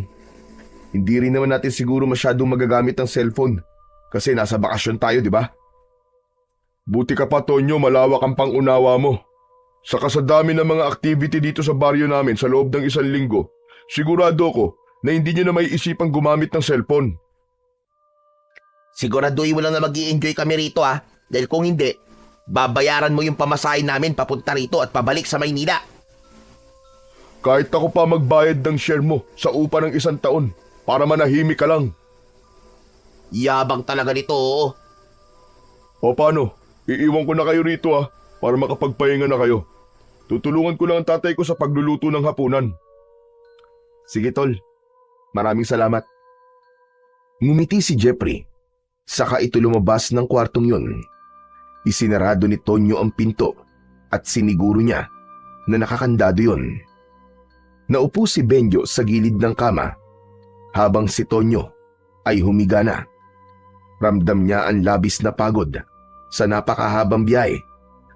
Hindi rin naman natin siguro masyadong magagamit ang cellphone kasi nasa bakasyon tayo, di ba? Buti ka pa, Tonyo, malawak ang pangunawa mo. Saka sa dami ng mga activity dito sa baryo namin sa loob ng 1 linggo, sigurado ko na hindi nyo na may isipang gumamit ng cellphone. Siguraduhin mo lang na mag-i-enjoy kami rito dahil kung hindi, babayaran mo yung pamasahe namin papunta rito at pabalik sa Maynila. Kahit ako pa magbayad ng share mo sa upa ng 1 taon para manahimik ka lang. Yabang talaga nito, oo. O paano? Iiwan ko na kayo rito para makapagpahinga na kayo. Tutulungan ko lang ang tatay ko sa pagluluto ng hapunan. Sige tol, maraming salamat. Ngumiti si Jeffrey, saka ito lumabas ng kwartong yun. Isinarado ni Tonyo ang pinto at siniguro niya na nakakandado yun. Naupo si Benjo sa gilid ng kama habang si Tonyo ay humiga na. Ramdam niya ang labis na pagod sa napakahabang biyahe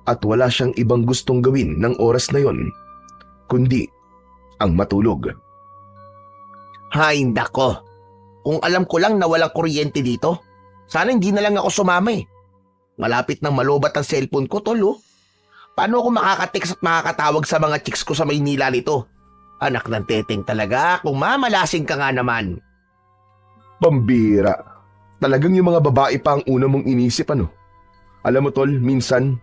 at wala siyang ibang gustong gawin ng oras na yon kundi ang matulog. Hay nako, kung alam ko lang na walang kuryente dito, sana hindi na lang ako sumama. Malapit nang malobat ang cellphone ko, tol. Paano ako makaka-text at makakatawag sa mga chicks ko sa Maynila nito? Anak ng teteng talaga, kung mamalasing ka nga naman. Pambira. Talagang yung mga babae pa ang una mong inisip, ano? Alam mo tol, minsan,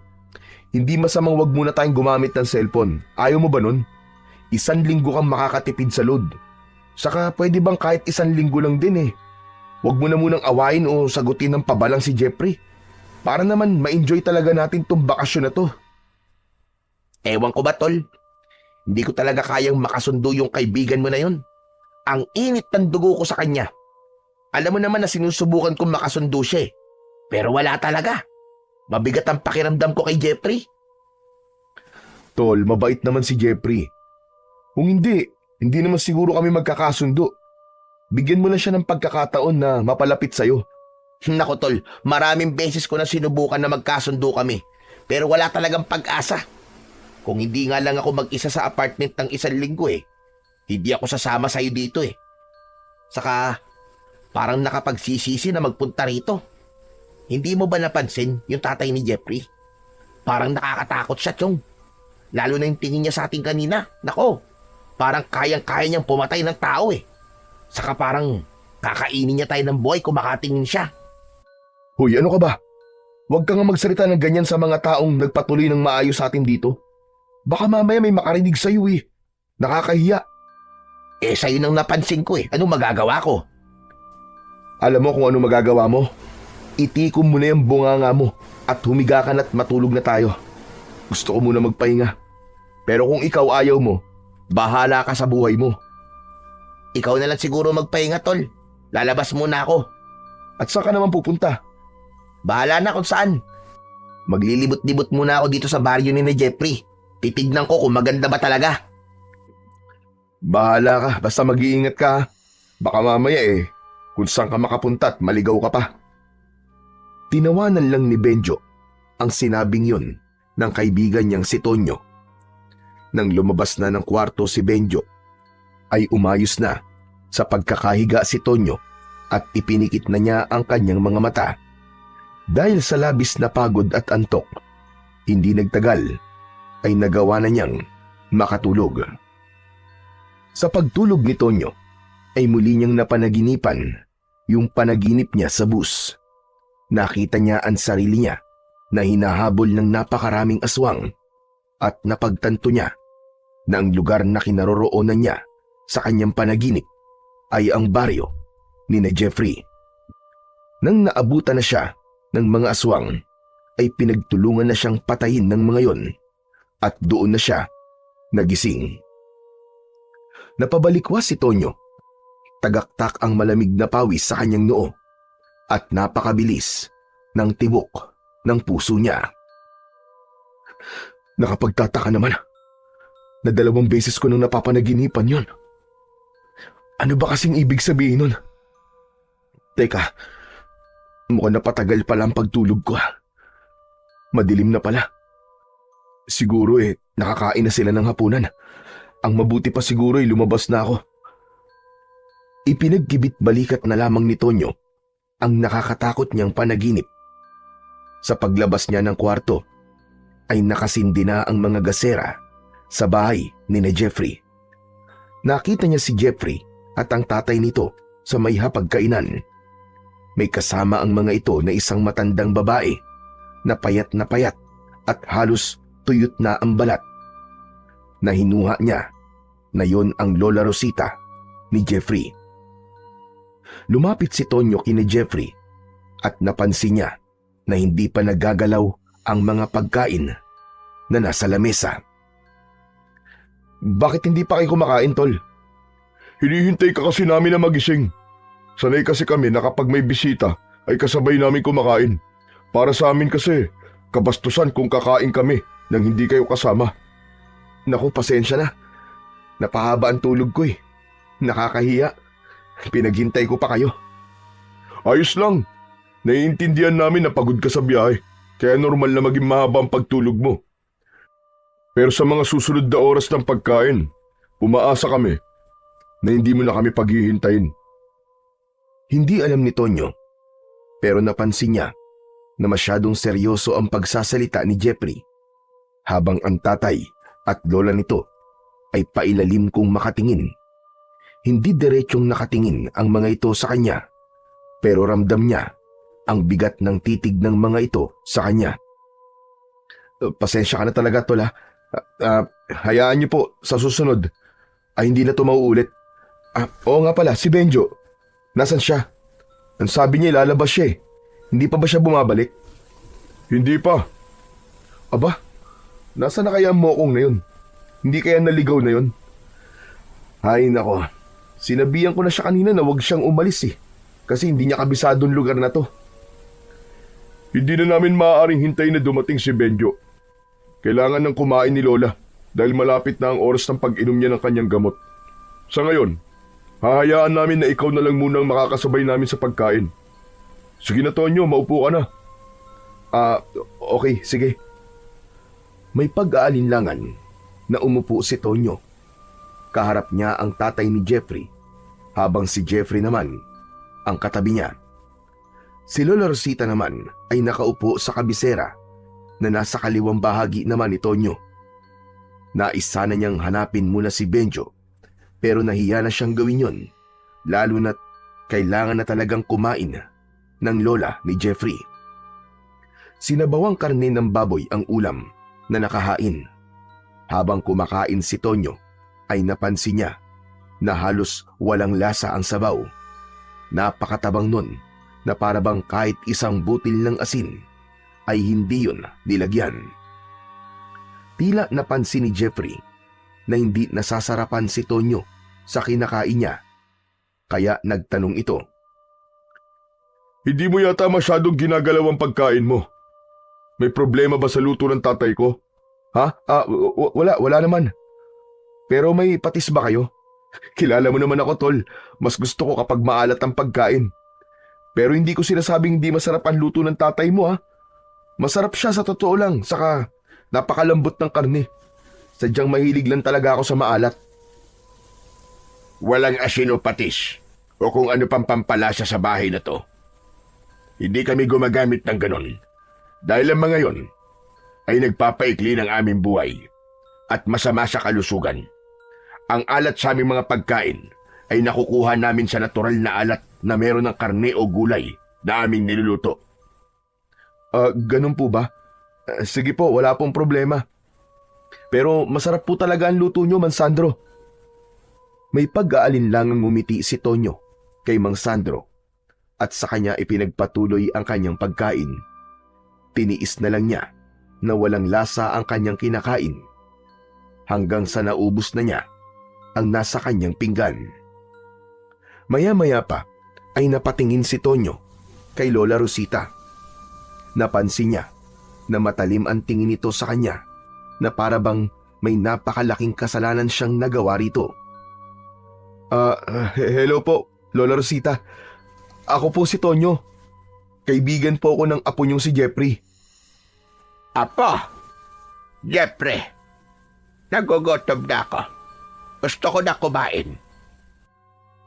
hindi masamang wag muna tayong gumamit ng cellphone. Ayaw mo ba nun? 1 linggo kang makakatipid sa load. Saka pwede bang kahit 1 linggo lang din eh. Wag mo na munang awayin o sagutin ng pabalang si Jeffrey. Para naman ma-enjoy talaga natin tong bakasyon na to. Ewan ko ba, tol? Hindi ko talaga kayang makasundo yung kaibigan mo na yun. Ang init ng dugo ko sa kanya. Alam mo naman na sinusubukan kong makasundo siya eh. Pero wala talaga. Mabigat ang pakiramdam ko kay Jeffrey. Tol, mabait naman si Jeffrey. Kung hindi naman siguro kami magkakasundo. Bigyan mo lang siya ng pagkakataon na mapalapit sa'yo. Nako tol, maraming beses ko na sinubukan na magkasundo kami. Pero wala talagang pag-asa. Kung hindi nga lang ako mag-isa sa apartment ng 1 linggo eh, hindi ako sasama sa'yo dito eh. Saka, parang nakapagsisisi na magpunta rito. Hindi mo ba napansin yung tatay ni Jeffrey? Parang nakakatakot siya, Chong. Lalo na yung tingin niya sa ating kanina. Nako, parang kayang-kaya niyang pumatay ng tao eh. Saka parang kakainin niya tayo ng buhay kung makatingin siya. Hoy, ano ka ba? Huwag ka nga magsalita ng ganyan sa mga taong nagpatuloy ng maayos sa atin dito. Baka mamaya may makarinig sa'yo eh. Nakakahiya. Eh, sa'yo nang napansin ko eh. Anong magagawa ko? Alam mo kung ano magagawa mo? Itikom mo na yung bunganga mo at humiga ka na't matulog na tayo. Gusto ko muna magpahinga. Pero kung ikaw ayaw mo, bahala ka sa buhay mo. Ikaw na lang siguro magpahinga, tol. Lalabas muna ako. At saan ka naman pupunta? Bahala na kung saan. Maglilibot-libot muna ako dito sa baryo ni Jeffrey. Titignan ko kung maganda ba talaga. Bahala ka, basta mag-iingat ka. Baka mamaya kung saan ka makapunta at maligaw ka pa. Tinawanan lang ni Benjo ang sinabing yun ng kaibigan niyang si Tonyo. Nang lumabas na ng kwarto si Benjo, ay umayos na sa pagkakahiga si Tonyo at ipinikit na niya ang kanyang mga mata. Dahil sa labis na pagod at antok, hindi nagtagal ay nagawa na niyang makatulog. Sa pagtulog ni Tonyo ay muli niyang napanaginipan yung panaginip niya sa bus. Nakita niya ang sarili niya na hinahabol ng napakaraming aswang at napagtanto niya na ang lugar na kinaroroonan niya sa kanyang panaginip ay ang baryo ni na Jeffrey. Nang naabutan na siya ng mga aswang, ay pinagtulungan na siyang patayin ng mga yon at doon na siya nagising. Napabalikwas si Tonyo. Tagaktak ang malamig na pawis sa kanyang noo at napakabilis ng tibok ng puso niya. Nakapagtataka naman na 2 beses ko nang napapanaginipan yon. Ano ba kasing ibig sabihin nun? Teka, mukhang napatagal pala ang pagtulog ko. Madilim na pala. Siguro nakakain na sila ng hapunan. Ang mabuti pa siguro ay lumabas na ako. Ipinagkibit balikat na lamang ni Tonyo ang nakakatakot niyang panaginip. Sa paglabas niya ng kwarto, ay nakasindi na ang mga gasera sa bahay ni na Jeffrey. Nakita niya si Jeffrey at ang tatay nito sa may hapagkainan. May kasama ang mga ito na isang matandang babae na payat at halos tuyot na ang balat. Nahinuha niya na yon ang Lola Rosita ni Jeffrey. Lumapit si Tonyo kina Jeffrey at napansin niya na hindi pa nagagalaw ang mga pagkain na nasa lamesa. Bakit hindi pa kayo kumakain, Tol? Hinihintay ka kasi namin na magising. Sanay kasi kami na kapag may bisita ay kasabay namin kumakain. Para sa amin kasi, kabastusan kung kakain kami nang hindi kayo kasama. Naku, pasensya na. Napahaba ang tulog ko Nakakahiya. Pinaghintay ko pa kayo. Ayos lang. Naiintindihan namin na pagod ka sa biyahe, kaya normal na maging mahaba ang pagtulog mo. Pero sa mga susunod na oras ng pagkain, umaasa kami na hindi mo na kami paghihintayin. Hindi alam ni Tonyo, pero napansin niya na masyadong seryoso ang pagsasalita ni Jeffrey. habang ang tatay at lola nito ay pailalim kong makatingin. Hindi diretsyong nakatingin ang mga ito sa kanya, pero ramdam niya ang bigat ng titig ng mga ito sa kanya. Pasensya ka na talaga, Tol, ha? Hayaan niyo po sa susunod ay hindi na ito mauulit. Oo nga pala, si Benjo. Nasaan siya? Ang sabi niya ilalabas siya eh. Hindi pa ba siya bumabalik? Hindi pa. Aba, nasaan na kaya ang mokong na yun? Hindi kaya naligaw na yun? Ay nako, sinabihan ko na siya kanina na huwag siyang umalis eh. Kasi hindi niya kabisado ang lugar na to. Hindi na namin maaaring hintayin na dumating si Benjo. Kailangan ng kumain ni Lola dahil malapit na ang oras ng pag-inom niya ng kanyang gamot. Sa ngayon, hahayaan namin na ikaw na lang munang makakasabay namin sa pagkain. Sige na, Tonyo, maupo ka na. Okay, sige. May pag-aalinlangan na umupo si Tonyo. Kaharap niya ang tatay ni Jeffrey, habang si Jeffrey naman ang katabi niya. Si Lola Rosita naman ay nakaupo sa kabisera na nasa kaliwang bahagi naman ni Tonyo. Nais sana niyang hanapin muna si Benjo, pero nahiya na siyang gawin yon, lalo na't kailangan na talagang kumain ng lola ni Jeffrey. Sinabawang karne ng baboy ang ulam na nakahain. Habang kumakain si Tonyo ay napansin niya na halos walang lasa ang sabaw. Napakatabang nun na parabang kahit isang butil ng asin ay hindi yun nilagyan. Tila napansin ni Jeffrey na hindi nasasarapan si Tonyo sa kinakain niya, kaya nagtanong ito. Hindi mo yata masyadong ginagalaw ang pagkain mo. May problema ba sa luto ng tatay ko? Ha? Wala naman. Pero may patis ba kayo? Kilala mo naman ako, Tol. Mas gusto ko kapag maalat ang pagkain. Pero hindi ko sinasabing hindi masarap ang luto ng tatay mo, ha? Masarap siya sa totoo lang, saka napakalambot ng karne. Sadyang mahilig lang talaga ako sa maalat. Walang asin o patis o kung ano pang pampalasa sa bahay na to. Hindi kami gumagamit ng ganon. Dahil ang mga yon ay nagpapaikli ng aming buhay at masama sa kalusugan. Ang alat sa aming mga pagkain ay nakukuha namin sa natural na alat na meron ng karne o gulay na aming niluluto. Ganun po ba? Sige po, wala pong problema. Pero masarap po talaga ang luto nyo, Mang Sandro. May pag-aalinlangang ngumiti si Tonyo kay Mang Sandro at sa kanya ipinagpatuloy ang kanyang pagkain. Tiniis na lang niya na walang lasa ang kanyang kinakain hanggang sa naubos na niya ang nasa kanyang pinggan. Maya-maya pa ay napatingin si Tonyo kay Lola Rosita. Napansin niya na matalim ang tingin nito sa kanya na parabang may napakalaking kasalanan siyang nagawa rito. Hello po, Lola Rosita. Ako po si Tonyo. Kaibigan po ako ng apo niyong si Jeffrey. Apo, Jeffrey, nagugutom na ako. Gusto ko na kumain.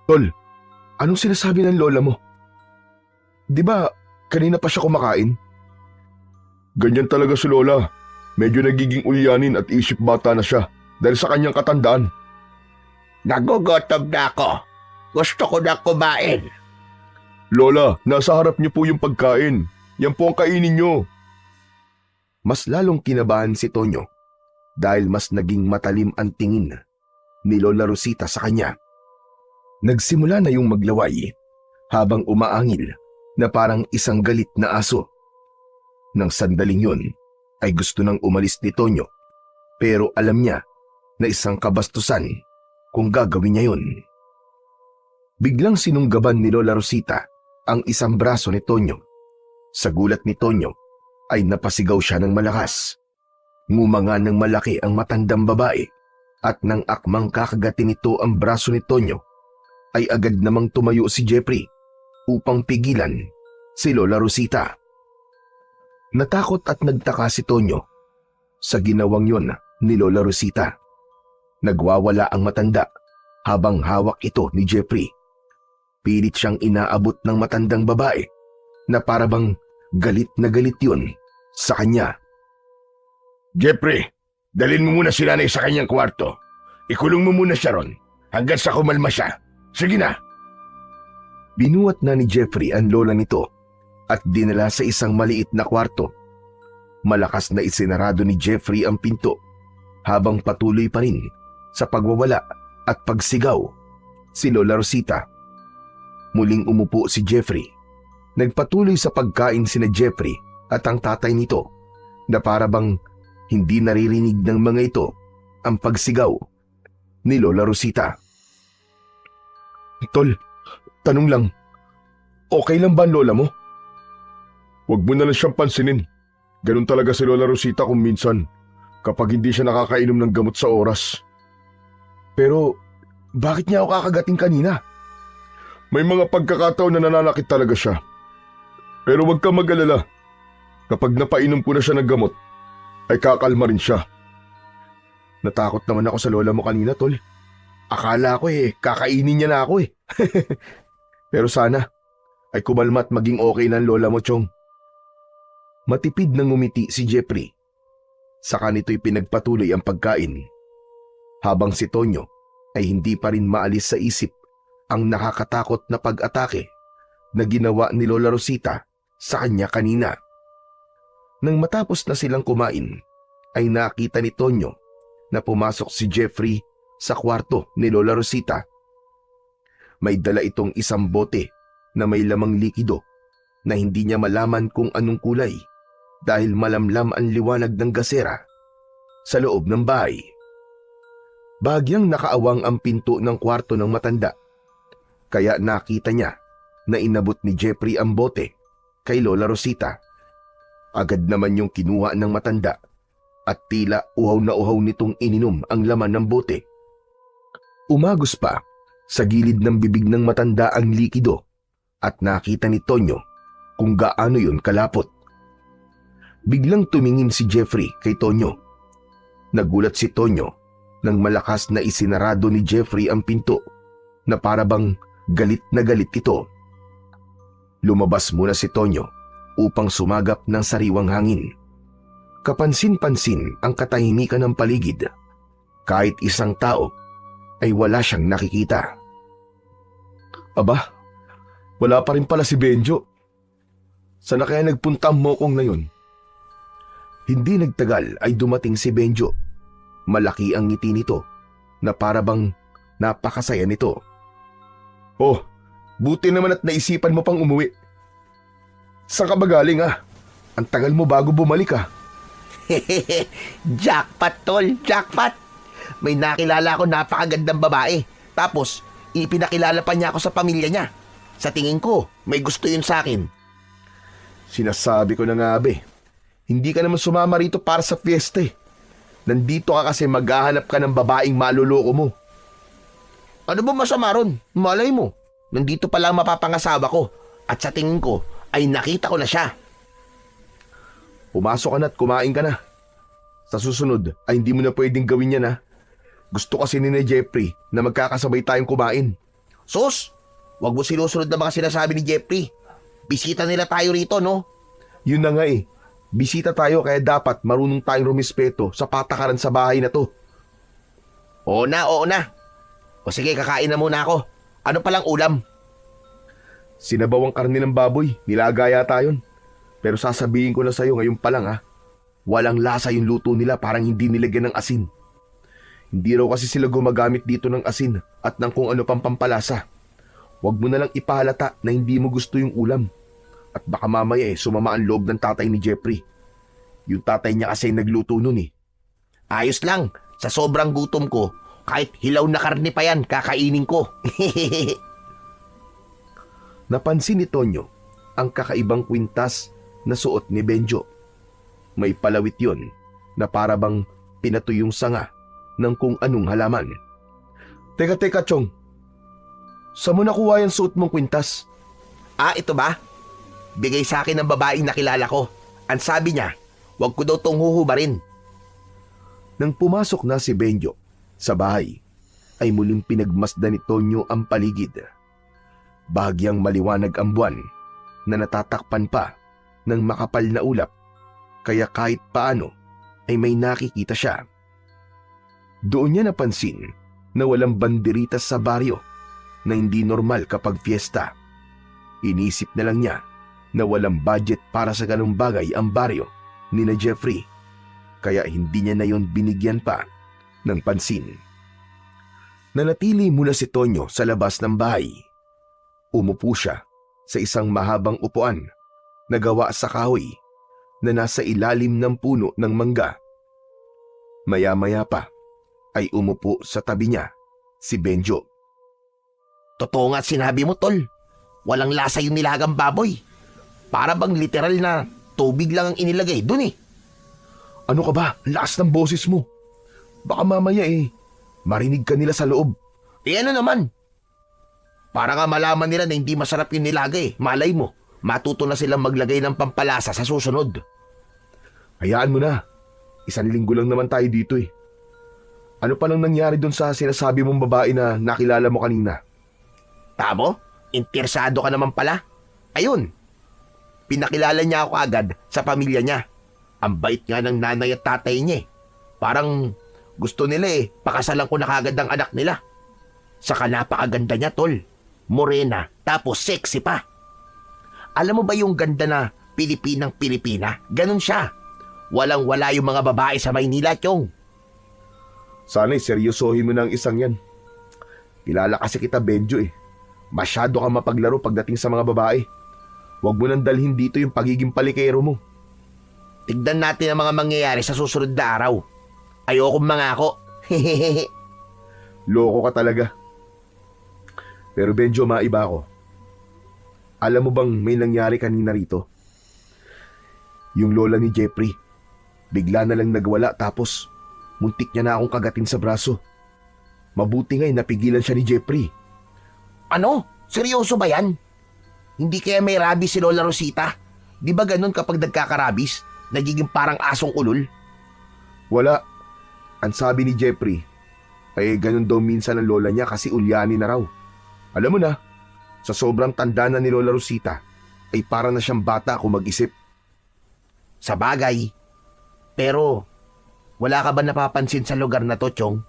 Tol, anong sinasabi ng lola mo? Di ba kanina pa siya kumakain? Ganyan talaga si Lola. Medyo nagiging ulyanin at isip bata na siya dahil sa kanyang katandaan. Nagugutom na ako. Gusto ko na kumain. Lola, nasa harap niyo po yung pagkain. Yan po ang kainin niyo. Mas lalong kinabahan si Tonyo dahil mas naging matalim ang tingin ni Lola Rosita sa kanya. Nagsimula na yung maglaway habang umaangil na parang isang galit na aso. Nang sandaling yun ay gusto nang umalis ni Tonyo, pero alam niya na isang kabastusan kung gagawin niya yun. Biglang sinunggaban ni Lola Rosita ang isang braso ni Tonyo. Sa gulat ni Tonyo ay napasigaw siya ng malakas. Ngumanga ng malaki ang matandang babae at nang akmang kakagatin nito ang braso ni Tonyo ay agad namang tumayo si Jeffrey upang pigilan si Lola Rosita. Natakot at nagtaka si Tonyo sa ginawang yon ni Lola Rosita. Nagwawala ang matanda habang hawak ito ni Jeffrey. Pilit siyang inaabot ng matandang babae na parabang galit na galit yun sa kanya. Jeffrey, dalhin mo muna si nanay sa kanyang kwarto. Ikulong mo muna siya ron hanggang sa kumalma siya. Sige na. Binuhat na ni Jeffrey ang lola nito at dinala sa isang maliit na kwarto. Malakas na isinarado ni Jeffrey ang pinto habang patuloy pa rin sa pagwawala at pagsigaw si Lola Rosita. Muling umupo si Jeffrey. Nagpatuloy sa pagkain sina Jeffrey at ang tatay nito na para bang hindi naririnig ng mga ito ang pagsigaw ni Lola Rosita. Tol, tanong lang, okay lang ba ang lola mo? Huwag mo na lang siyang pansinin. Ganun talaga si Lola Rosita kung minsan kapag hindi siya nakakainom ng gamot sa oras. Pero bakit niya ako kakagating kanina? May mga pagkakataon na nananakit talaga siya. Pero huwag ka mag-alala. Kapag napainom ko na siya ng gamot, ay kakalma rin siya. Natakot naman ako sa lola mo kanina, tol. Akala ko kakainin niya na ako Pero sana ay kumalma at maging okay na ang lola mo, Chong. Matipid nang ngumiti si Jeffrey. Saka nito'y pinagpatuloy ang pagkain. Habang si Tonyo ay hindi pa rin maalis sa isip ang nakakatakot na pag-atake na ginawa ni Lola Rosita sa kanya kanina. Nang matapos na silang kumain, ay nakita ni Tonyo na pumasok si Jeffrey sa kwarto ni Lola Rosita. May dala itong isang bote na may lamang likido na hindi niya malaman kung anong kulay dahil malamlam ang liwanag ng gasera sa loob ng bahay. Bahagyang nakaawang ang pinto ng kwarto ng matanda, kaya nakita niya na inabot ni Jeffrey ang bote kay Lola Rosita. Agad naman yung kinuha ng matanda at tila uhaw na uhaw nitong ininom ang laman ng bote. Umagos pa sa gilid ng bibig ng matanda ang likido at nakita ni Tonyo kung gaano yun kalapot. Biglang tumingin si Jeffrey kay Tonyo. Nagulat si Tonyo nang malakas na isinarado ni Jeffrey ang pinto na parabang galit na galit ito. Lumabas muna si Tonyo upang sumagap ng sariwang hangin. Kapansin-pansin ang katahimikan ng paligid. Kahit isang tao ay wala siyang nakikita. Aba, wala pa rin pala si Benjo. Sana kaya nagpunta ang mokong na yun? Hindi nagtagal ay dumating si Benjo. Malaki ang ngiti nito na parabang napakasaya nito. Oh, buti naman at naisipan mo pang umuwi. Saan ka ba galing Ang tagal mo bago bumalik Jackpot, tol, jackpot. May nakilala ako napakagandang babae. Tapos, ipinakilala pa niya ako sa pamilya niya. Sa tingin ko, may gusto yun sa akin. Sinasabi ko na nga hindi ka naman sumama rito para sa fiesta Nandito ka kasi maghahanap ka ng babaeng maluloko mo. Ano ba masama ron? Malay mo, nandito pa lang mapapangasawa ko. At sa tingin ko, ay nakita ko na siya. Pumasok ka na at kumain ka na. Sa susunod ay hindi mo na pwedeng gawin yan Gusto kasi ni Jeffrey na magkakasabay tayong kumain. Sus, wag mo sinusunod na mga sinasabi ni Jeffrey. Bisita nila tayo rito, no? Yun na nga Bisita tayo kaya dapat marunong tayong rumispeto sa patakaran sa bahay na to. Oo na. O sige, kakain na muna ako. Ano palang ulam? Sinabawang karne ng baboy, nilagaya tayon. Pero sasabihin ko na sa'yo ngayon pa lang walang lasa yung luto nila, parang hindi nilagyan ng asin. Hindi raw kasi sila gumagamit dito ng asin at ng kung ano pang pampalasa. Huwag mo na lang ipahalata na hindi mo gusto yung ulam. At baka mamaya sumama ang loob ng tatay ni Jeffrey. Yung tatay niya kasi nagluto nun Ayos lang, sa sobrang gutom ko, kahit hilaw na karne pa yan, kakainin ko. Napansin ni Tonyo ang kakaibang kwintas na suot ni Benjo. May palawit yon na parabang pinatuyong sanga ng kung anong halaman. Teka, Chong. Saan mo nakuha yung suot mong kwintas? Ito ba? Bigay sa akin ng babaeng nakilala ko. Ang sabi niya, wag ko daw tong huhubarin. Nang pumasok na si Benjo sa bahay, ay muling pinagmasdan ni Tonyo ang paligid. Bahagyang maliwanag ang buwan na natatakpan pa ng makapal na ulap, kaya kahit paano ay may nakikita siya. Doon niya napansin na walang banderitas sa baryo na hindi normal kapag fiesta. Inisip na lang niya na walang budget para sa ganung bagay ang baryo ni na Jeffrey, kaya hindi niya na yon binigyan pa ng pansin. Nanatili muna si Tonyo sa labas ng bahay. Umupo siya sa isang mahabang upuan na gawa sa kahoy na nasa ilalim ng puno ng mangga. Maya-maya pa ay umupo sa tabi niya si Benjo. Totoo nga sinabi mo, tol. Walang lasa yung nilagang baboy. Para bang literal na tubig lang ang inilagay dun eh. Ano ka ba? Lakas ng boses mo. Baka mamaya marinig ka nila sa loob. Ano naman? Para nga malaman nila na hindi masarap yung nilagay. Malay mo, matuto na silang maglagay ng pampalasa sa susunod. Hayaan mo na. 1 linggo lang naman tayo dito eh. Ano pa nang nangyari doon sa sinasabi mong babae na nakilala mo kanina? Tamo? Interesado ka naman pala? Ayun. Pinakilala niya ako agad sa pamilya niya. Ang bait nga ng nanay at tatay niya eh. Parang gusto nila pakasalan ko na kagad ang anak nila. Saka napakaganda niya, tol. Morena, tapos sexy pa. Alam mo ba yung ganda na Pilipinang-Pilipina? Ganun siya. Walang-wala yung mga babae sa Maynila, Chong. Sana'y seryosohin mo na ang isang yan. Kilala kasi kita, Benjo eh. Masyado kang mapaglaro pagdating sa mga babae. Huwag mo nang dalhin dito yung pagiging palikero mo. Tignan natin ang mga mangyayari sa susunod na araw. Ayokong mangako. Hehehe. Loko ka talaga. Pero Benjo, maiba ako. Alam mo bang may nangyari kanina rito? Yung lola ni Jeffrey, bigla na lang nagwala tapos muntik niya na akong kagatin sa braso. Mabuti nga'y napigilan siya ni Jeffrey. Ano? Seryoso ba yan? Hindi kaya may rabies si Lola Rosita? Di ba ganun kapag nagkakarabis? Nagiging parang asong ulol? Wala. Ang sabi ni Jeffrey, ay ganun daw minsan ang lola niya kasi ulyani na raw. Alam mo na, sa sobrang tanda na ni Lola Rosita, ay para na siyang bata kung mag-isip. Sa bagay. Pero, wala ka ba napapansin sa lugar na to, Chong?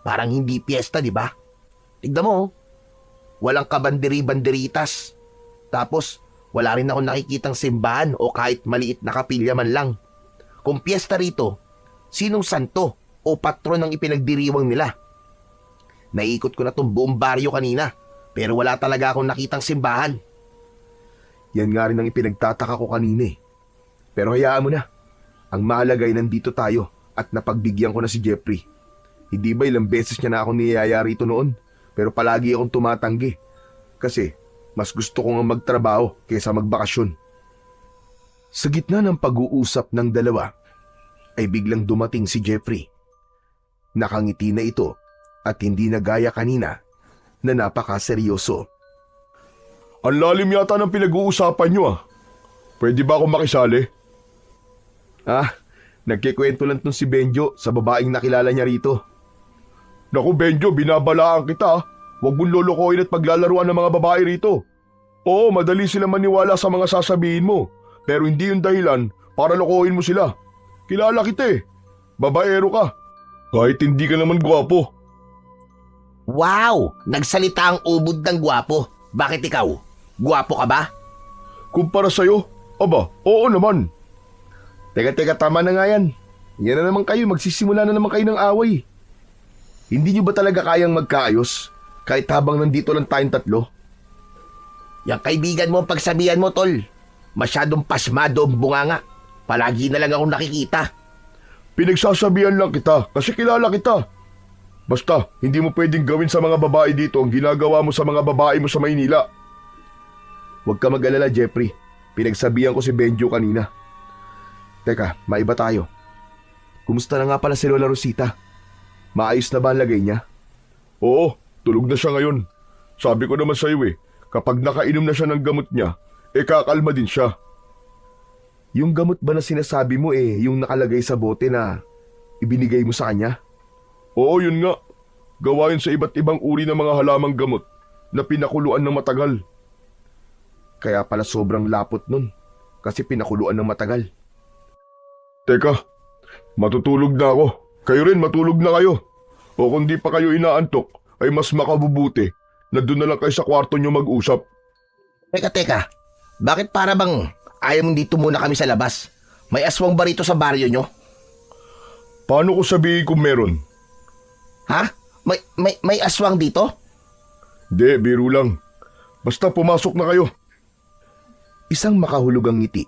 Parang hindi piyesta, di ba? Tignan mo, walang kabanderi-banderitas. Tapos, wala rin ako nakikitang simbahan o kahit maliit na kapilya man lang. Kung piyesta rito, sinong santo o patron ang ipinagdiriwang nila? Naiikot ko na tong buong baryo kanina, pero wala talaga akong nakitang simbahan. Yan nga rin ang ipinagtataka ko kanina eh. Pero hayaan mo na. Ang mahalaga ay nandito tayo at napagbigyan ko na si Jeffrey. Hindi ba ilang beses niya na ako niyayaya rito noon, pero palagi akong tumatanggi. Kasi mas gusto ko nga magtrabaho kaysa magbakasyon. Sa gitna ng pag-uusap ng dalawa, ay biglang dumating si Jeffrey. Nakangiti na ito at hindi na gaya kanina na napakaseryoso. Ang lalim yata ng pinag-uusapan nyo ah. Pwede ba akong makisali? Nagkikwento lang tong si Benjo sa babaeng nakilala niya rito. Naku Benjo, binabalaan kita ah. Huwag mong lolokohin at paglalaruan ng mga babae rito. Oo, madali sila maniwala sa mga sasabihin mo. Pero hindi yung dahilan para lokohin mo sila. Kilala kita eh. Babaero ka. Kahit hindi ka naman gwapo. Wow! Nagsalita ang ubod ng gwapo. Bakit ikaw? Gwapo ka ba? Kumpara sa'yo, aba, oo naman. Teka, tama na nga yan. Yan na naman kayo, magsisimula na naman kayo ng away. Hindi nyo ba talaga kayang magkaayos kahit habang nandito lang tayong tatlo? Yang kaibigan mo ang pagsabihan mo, tol. Masyadong pasmado ang bunganga. Palagi na lang akong nakikita. Pinagsasabihan lang kita kasi kilala kita. Basta, hindi mo pwedeng gawin sa mga babae dito ang ginagawa mo sa mga babae mo sa Maynila. Huwag ka mag-alala, Jeffrey. Pinagsabihan ko si Benjo kanina. Teka, maiba tayo. Kumusta na nga pala si Lola Rosita? Maayos na ba ang lagay niya? Oo, tulog na siya ngayon. Sabi ko naman sa iyo kapag nakainom na siya ng gamot niya, kakalma din siya. Yung gamot ba na sinasabi mo yung nakalagay sa bote na ibinigay mo sa kanya? Oo, yun nga. Gawa yun sa iba't ibang uri ng mga halamang gamot na pinakuluan ng matagal. Kaya pala sobrang lapot nun kasi pinakuluan ng matagal. Teka, Matutulog na ako. Kayo rin, matulog na kayo. O kung di pa kayo inaantok, ay mas makabubuti na doon na lang kayo sa kwarto nyo mag-usap. Teka. Bakit para bang ayaw mong dito muna kami sa labas? May aswang ba rito sa baryo nyo? Paano ko sabihin kung meron? Ha? May aswang dito? Di, biro lang. Basta pumasok na kayo. Isang makahulugang ngiti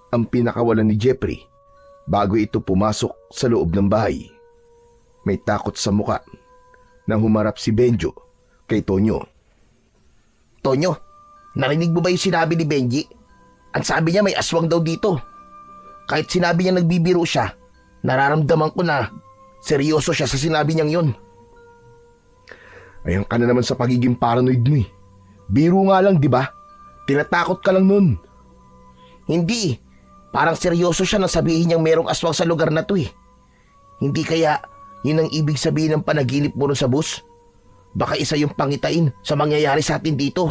ang pinakawalan ni Jeffrey bago ito pumasok sa loob ng bahay. May takot sa muka nang humarap si Benjo kay Tonyo. Tonyo, narinig mo ba yung sinabi ni Benji? Ang sabi niya may aswang daw dito. Kahit sinabi niya nagbibiro siya, nararamdaman ko na seryoso siya sa sinabi niyang yun. Ayan ka na naman sa pagiging paranoid mo eh. Biro nga lang, di ba? Tinatakot ka lang nun. Hindi. Parang seryoso siya nang sabihin niyang merong aswang sa lugar na to eh. Hindi kaya yun ang ibig sabihin ng panaginip mo ron sa bus? Baka isa yung pangitain sa mangyayari sa atin dito.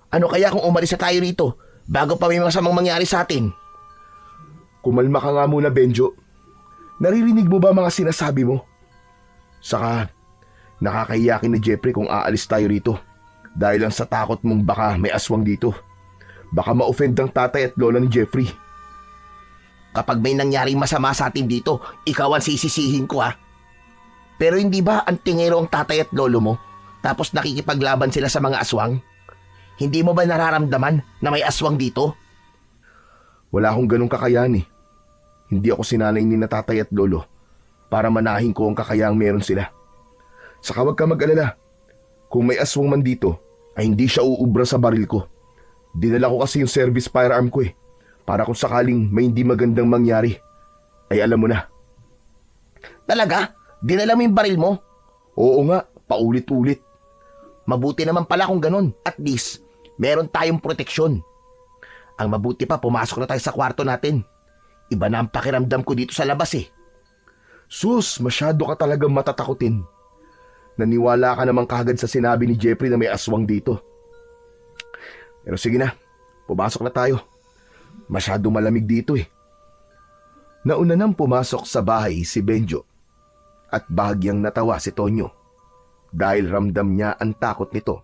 Ano kaya kung umalis na tayo rito bago pa may masamang mangyari sa atin? Kumalma ka nga muna, Benjo. Naririnig mo ba mga sinasabi mo? Saka, nakakahiyakin ni Jeffrey kung aalis tayo rito dahil lang sa takot mong baka may aswang dito. Baka ma-offend ang tatay at lola ni Jeffrey. Kapag may nangyaring masama sa atin dito, ikaw ang sisisihin ko ha. Pero hindi ba ang tingero ang tatay at lolo mo? Tapos nakikipaglaban sila sa mga aswang? Hindi mo ba nararamdaman na may aswang dito? Wala akong ganong kakayahan eh. Hindi ako sinanay ni na tatay at lolo para manahin ko ang kakayahang meron sila. Saka wag ka mag-alala. Kung may aswang man dito, ay hindi siya uubra sa baril ko. Dinala ko kasi yung service firearm ko eh. Para kung sakaling may hindi magandang mangyari, ay alam mo na. Talaga? Dinala mo yung baril mo? Oo nga, paulit-ulit. Mabuti naman pala kung ganun. At least, meron tayong proteksyon. Ang mabuti pa, pumasok na tayo sa kwarto natin. Iba na ang pakiramdam ko dito sa labas eh. Sus, masyado ka talagang matatakutin. Naniwala ka naman kagad sa sinabi ni Jeffrey na may aswang dito. Pero sige na, pumasok na tayo. Masyado malamig dito eh. Nauna nang pumasok sa bahay si Benjo at bahagyang natawa si Tonyo dahil ramdam niya ang takot nito.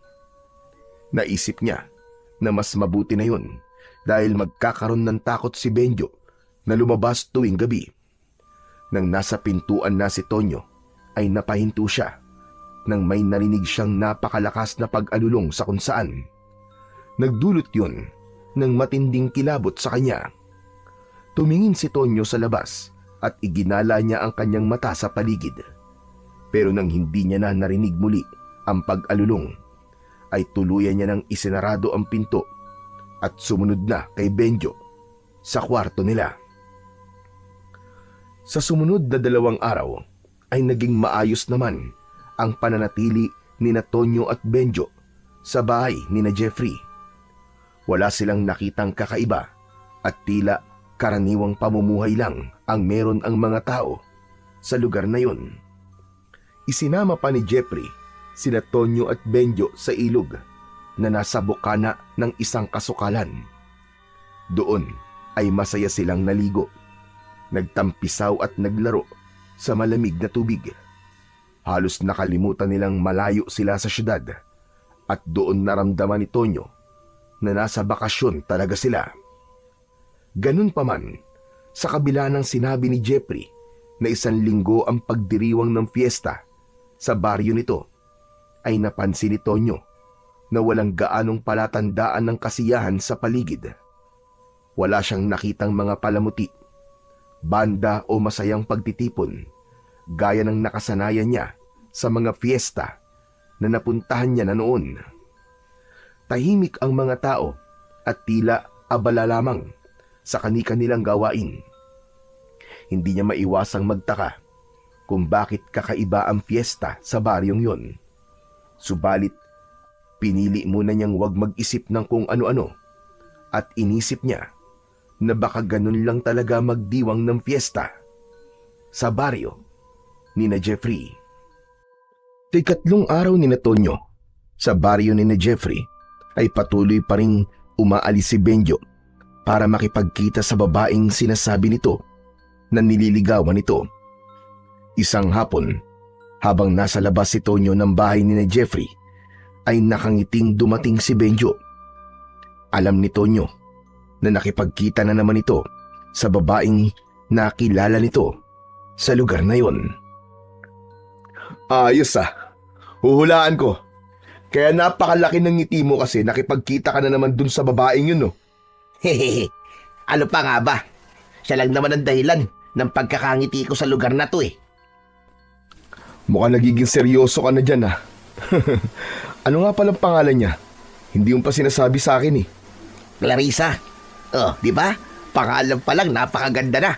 Naisip niya na mas mabuti na yun dahil magkakaroon ng takot si Benjo na lumabas tuwing gabi. Nang nasa pintuan na si Tonyo ay napahinto siya nang may narinig siyang napakalakas na pag-alulong sa kung saan. Nagdulot yun ng matinding kilabot sa kanya. Tumingin si Tonyo sa labas at iginala niya ang kanyang mata sa paligid. Pero nang hindi niya na narinig muli ang pag-alulong, ay tuluyan niya nang isinarado ang pinto at sumunod na kay Benjo sa kwarto nila. Sa sumunod na 2 araw ay naging maayos naman ang pananatili ni na Tonyo at Benjo sa bahay ni na Jeffrey. Wala silang nakitang kakaiba at tila karaniwang pamumuhay lang ang meron ang mga tao sa lugar na yun. Isinama pa ni Jeffrey sina Tonyo at Benjo sa ilog na nasa bukana ng isang kasukalan. Doon ay masaya silang naligo, nagtampisaw at naglaro sa malamig na tubig. Halos nakalimutan nilang malayo sila sa syudad at doon naramdaman ni Tonyo na nasa bakasyon talaga sila. Ganun pa man, sa kabila ng sinabi ni Jeffrey na 1 linggo ang pagdiriwang ng fiesta sa baryo nito, ay napansin ni Tonyo na walang gaanong palatandaan ng kasiyahan sa paligid. Wala siyang nakitang mga palamuti, banda o masayang pagtitipon gaya ng nakasanayan niya sa mga fiesta na napuntahan niya na noon. Tahimik ang mga tao at tila abala lamang sa kani-kanilang gawain. Hindi niya maiwasang magtaka kung bakit kakaiba ang fiesta sa baryong yon. Subalit, pinili muna niyang wag mag-isip ng kung ano-ano at inisip niya na baka ganun lang talaga magdiwang ng fiesta sa baryo ni na Jeffrey. Ikatlong araw ni na Tonyo sa baryo ni na Jeffrey ay patuloy pa ring umaalis si Benjo para makipagkita sa babaeng sinasabi nito na nililigawan nito. Isang hapon, habang nasa labas si Tonyo ng bahay ni Jeffrey, ay nakangiting dumating si Benjo. Alam ni Tonyo na nakipagkita na naman ito sa babaeng nakilala nito sa lugar na yon. Ayos huhulaan ko. Kaya napakalaki ng ngiti mo kasi nakipagkita ka na naman dun sa babaeng yun, no? Hehehe, ano pa nga ba? Siya lang naman ang dahilan ng pagkakangiti ko sa lugar na to eh. Mukhang nagiging seryoso ka na dyan, ha? Ano nga palang pangalan niya? Hindi mo pa sinasabi sa akin, eh. Clarissa. Oh, di ba? Pangalan pa lang, napakaganda na.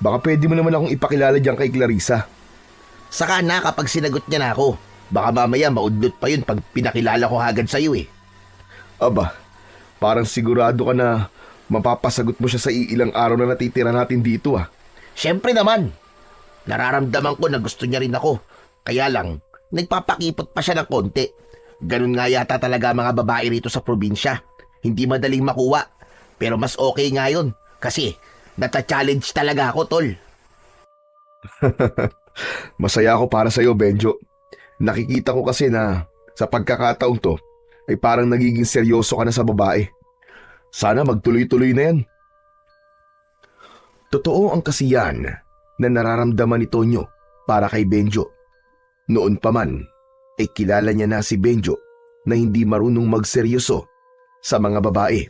Baka pwede mo naman akong ipakilala dyan kay Clarissa. Saka na kapag sinagot niya na ako. Baka mamaya maudlot pa yun pag pinakilala ko agad sa'yo eh. Aba, parang sigurado ka na mapapasagot mo siya sa ilang araw na natitira natin dito, ah. Siyempre naman. Nararamdaman ko na gusto niya rin ako. Kaya lang, nagpapakipot pa siya ng konti. Ganun nga yata talaga mga babae rito sa probinsya. Hindi madaling makuha. Pero mas okay nga yun. Kasi, nata-challenge talaga ako, tol. Masaya ako para sa'yo, Benjo. Nakikita ko kasi na sa pagkakataong to ay parang nagiging seryoso ka na sa babae. Sana magtuloy-tuloy na yan. Totoo ang kasiyahan na nararamdaman ni Tonyo para kay Benjo. Noon pa man ay kilala niya na si Benjo na hindi marunong magseryoso sa mga babae.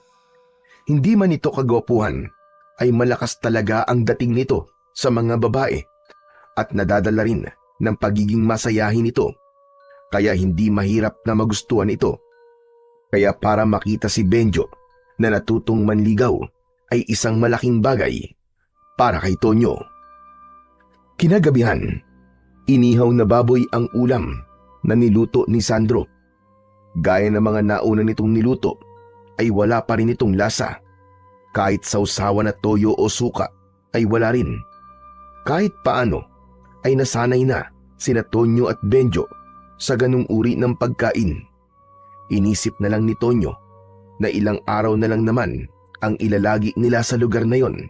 Hindi man ito kagwapuhan ay malakas talaga ang dating nito sa mga babae at nadadala rin ng pagiging masayahin ito. Kaya hindi mahirap na magustuhan ito. Kaya para makita si Benjo na natutong manligaw ay isang malaking bagay para kay Tonyo. Kinagabihan, inihaw na baboy ang ulam na niluto ni Sandro. Gaya ng mga nauna nitong niluto ay wala pa rin itong lasa. Kahit sausawan na toyo o suka ay wala rin. Kahit paano ay nasanay na sina Tonyo at Benjo sa ganung uri ng pagkain. Inisip na lang ni Tonyo na ilang araw na lang naman ang ilalagi nila sa lugar na yon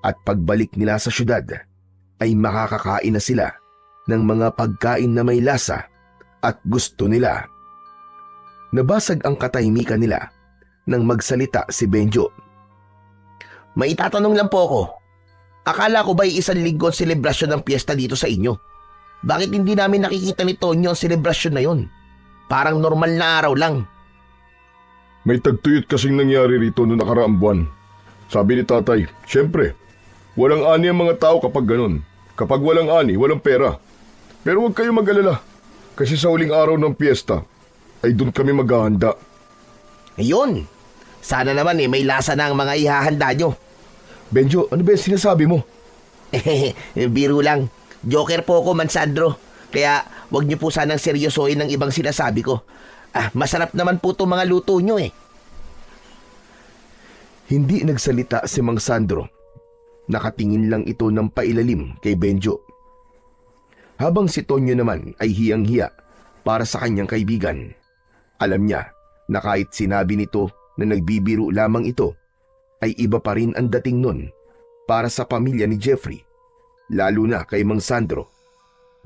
at pagbalik nila sa syudad ay makakakain na sila ng mga pagkain na may lasa at gusto nila. Nabasag ang katahimikan nila nang magsalita si Benjo. May itatanong lang po ako. Akala ko ba'y isang linggo ang selebrasyon ng piyesta dito sa inyo? Bakit hindi namin nakikita ni Tonyo ang selebrasyon na yon? Parang normal na araw lang. May tagtuyot kasing nangyari rito noong nakaraang buwan. Sabi ni tatay, syempre, walang ani ang mga tao kapag ganun. Kapag walang ani, walang pera. Pero huwag kayo mag-alala. Kasi sa huling araw ng piyesta, ay doon kami maghahanda. Ayun. Sana naman may lasa na ang mga ihahanda nyo. Benjo, ano ba yung sinasabi mo? Biro lang. Joker po ako, Mansandro. Kaya wag niyo po sanang seryosohin ng ibang sinasabi ko. Masarap naman po itong mga luto nyo eh. Hindi nagsalita si Mang Sandro. Nakatingin lang ito ng pailalim kay Benjo. Habang si Tonyo naman ay hiyang-hiya para sa kanyang kaibigan. Alam niya na kahit sinabi nito na nagbibiro lamang ito, ay iba pa rin ang dating nun para sa pamilya ni Jeffrey. Lalo na kay Mang Sandro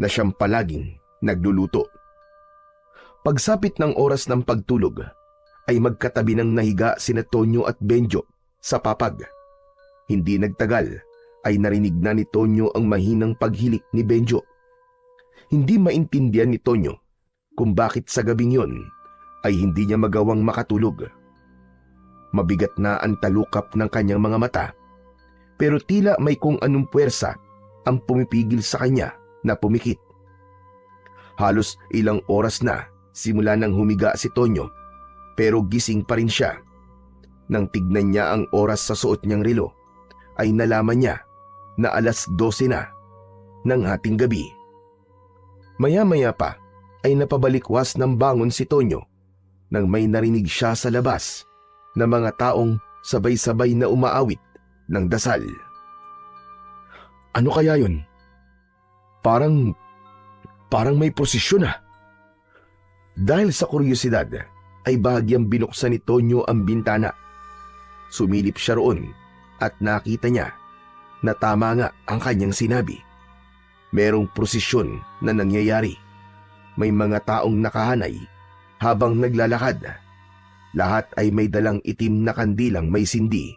na siyang palaging nagluluto. Pagsapit ng oras ng pagtulog ay magkatabi ng nahiga sina Tonyo at Benjo sa papag. Hindi nagtagal ay narinig na ni Tonyo ang mahinang paghilik ni Benjo. Hindi maintindihan ni Tonyo kung bakit sa gabing yon ay hindi niya magawang makatulog. Mabigat na ang talukap ng kanyang mga mata, pero tila may kung anong puwersa ang pumipigil sa kanya na pumikit. Halos ilang oras na simula nang humiga si Tonyo, pero gising pa rin siya. Nang tignan niya ang oras sa suot niyang relo, ay nalaman niya na 12:00 na ng hating gabi. Maya-maya pa ay napabalikwas ng bangon si Tonyo nang may narinig siya sa labas na mga taong sabay-sabay na umaawit ng dasal. Ano kaya yun? Parang may prosesyon ah. Dahil sa kuryosidad ay bahagyang binuksan ni Tonyo ang bintana. Sumilip siya roon at nakita niya na tama nga ang kanyang sinabi. Merong prosesyon na nangyayari. May mga taong nakahanay habang naglalakad. Lahat ay may dalang itim na kandilang may sindi.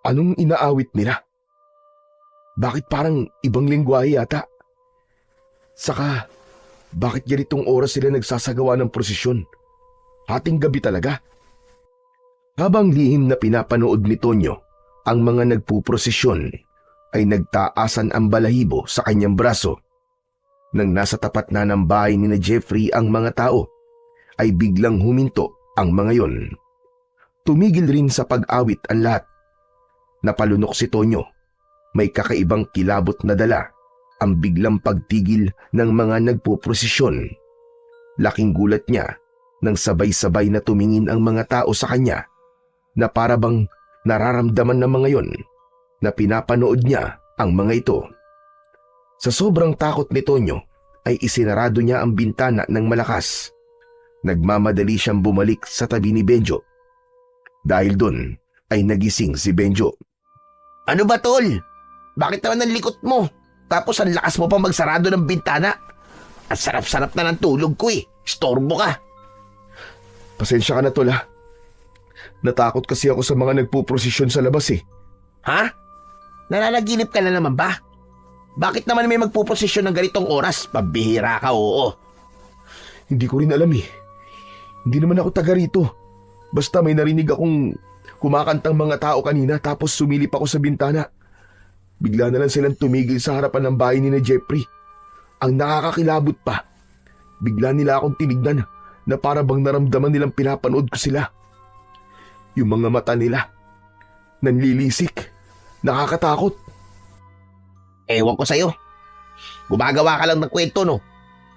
Anong inaawit nila? Bakit parang ibang lingwahe yata? Saka, bakit ganitong oras sila nagsasagawa ng prosesyon? Hating gabi talaga. Habang lihim na pinapanood ni Tonyo ang mga nagpuprosesyon, ay nagtaasan ang balahibo sa kanyang braso. Nang nasa tapat na ng bahay ni na Jeffrey ang mga tao, ay biglang huminto ang mga yon. Tumigil rin sa pag-awit ang lahat. Napalunok si Tonyo. May kakaibang kilabot na dala ang biglang pagtigil ng mga nagpuprosesyon. Laking gulat niya nang sabay-sabay na tumingin ang mga tao sa kanya na para bang nararamdaman ng mga yon na pinapanood niya ang mga ito. Sa sobrang takot ni Tonyo ay isinarado niya ang bintana ng malakas. Nagmamadali siyang bumalik sa tabi ni Benjo. Dahil doon ay nagising si Benjo. Ano ba, tol? Bakit naman ang likot mo? Tapos ang lakas mo pa magsarado ng bintana. Ang sarap-sarap na ng tulog ko eh. Storbo ka. Pasensya ka na, tol, ha? Natakot kasi ako sa mga nagpuprosesyon sa labas eh. Ha? Nananaginip ka na naman ba? Bakit naman may magpuprosesyon ng ganitong oras? Pabihira ka, oo. Hindi ko rin alam eh. Hindi naman ako taga rito. Basta may narinig akong kumakantang mga tao kanina tapos sumilip ako sa bintana. Bigla na lang silang tumigil sa harapan ng bahay ni na Jeffrey. Ang nakakakilabot pa, bigla nila akong tinignan na para bang naramdaman nilang pinapanood ko sila. Yung mga mata nila, nanlilisik, nakakatakot. Ewan ko sa'yo. Gumagawa ka lang ng kwento, no?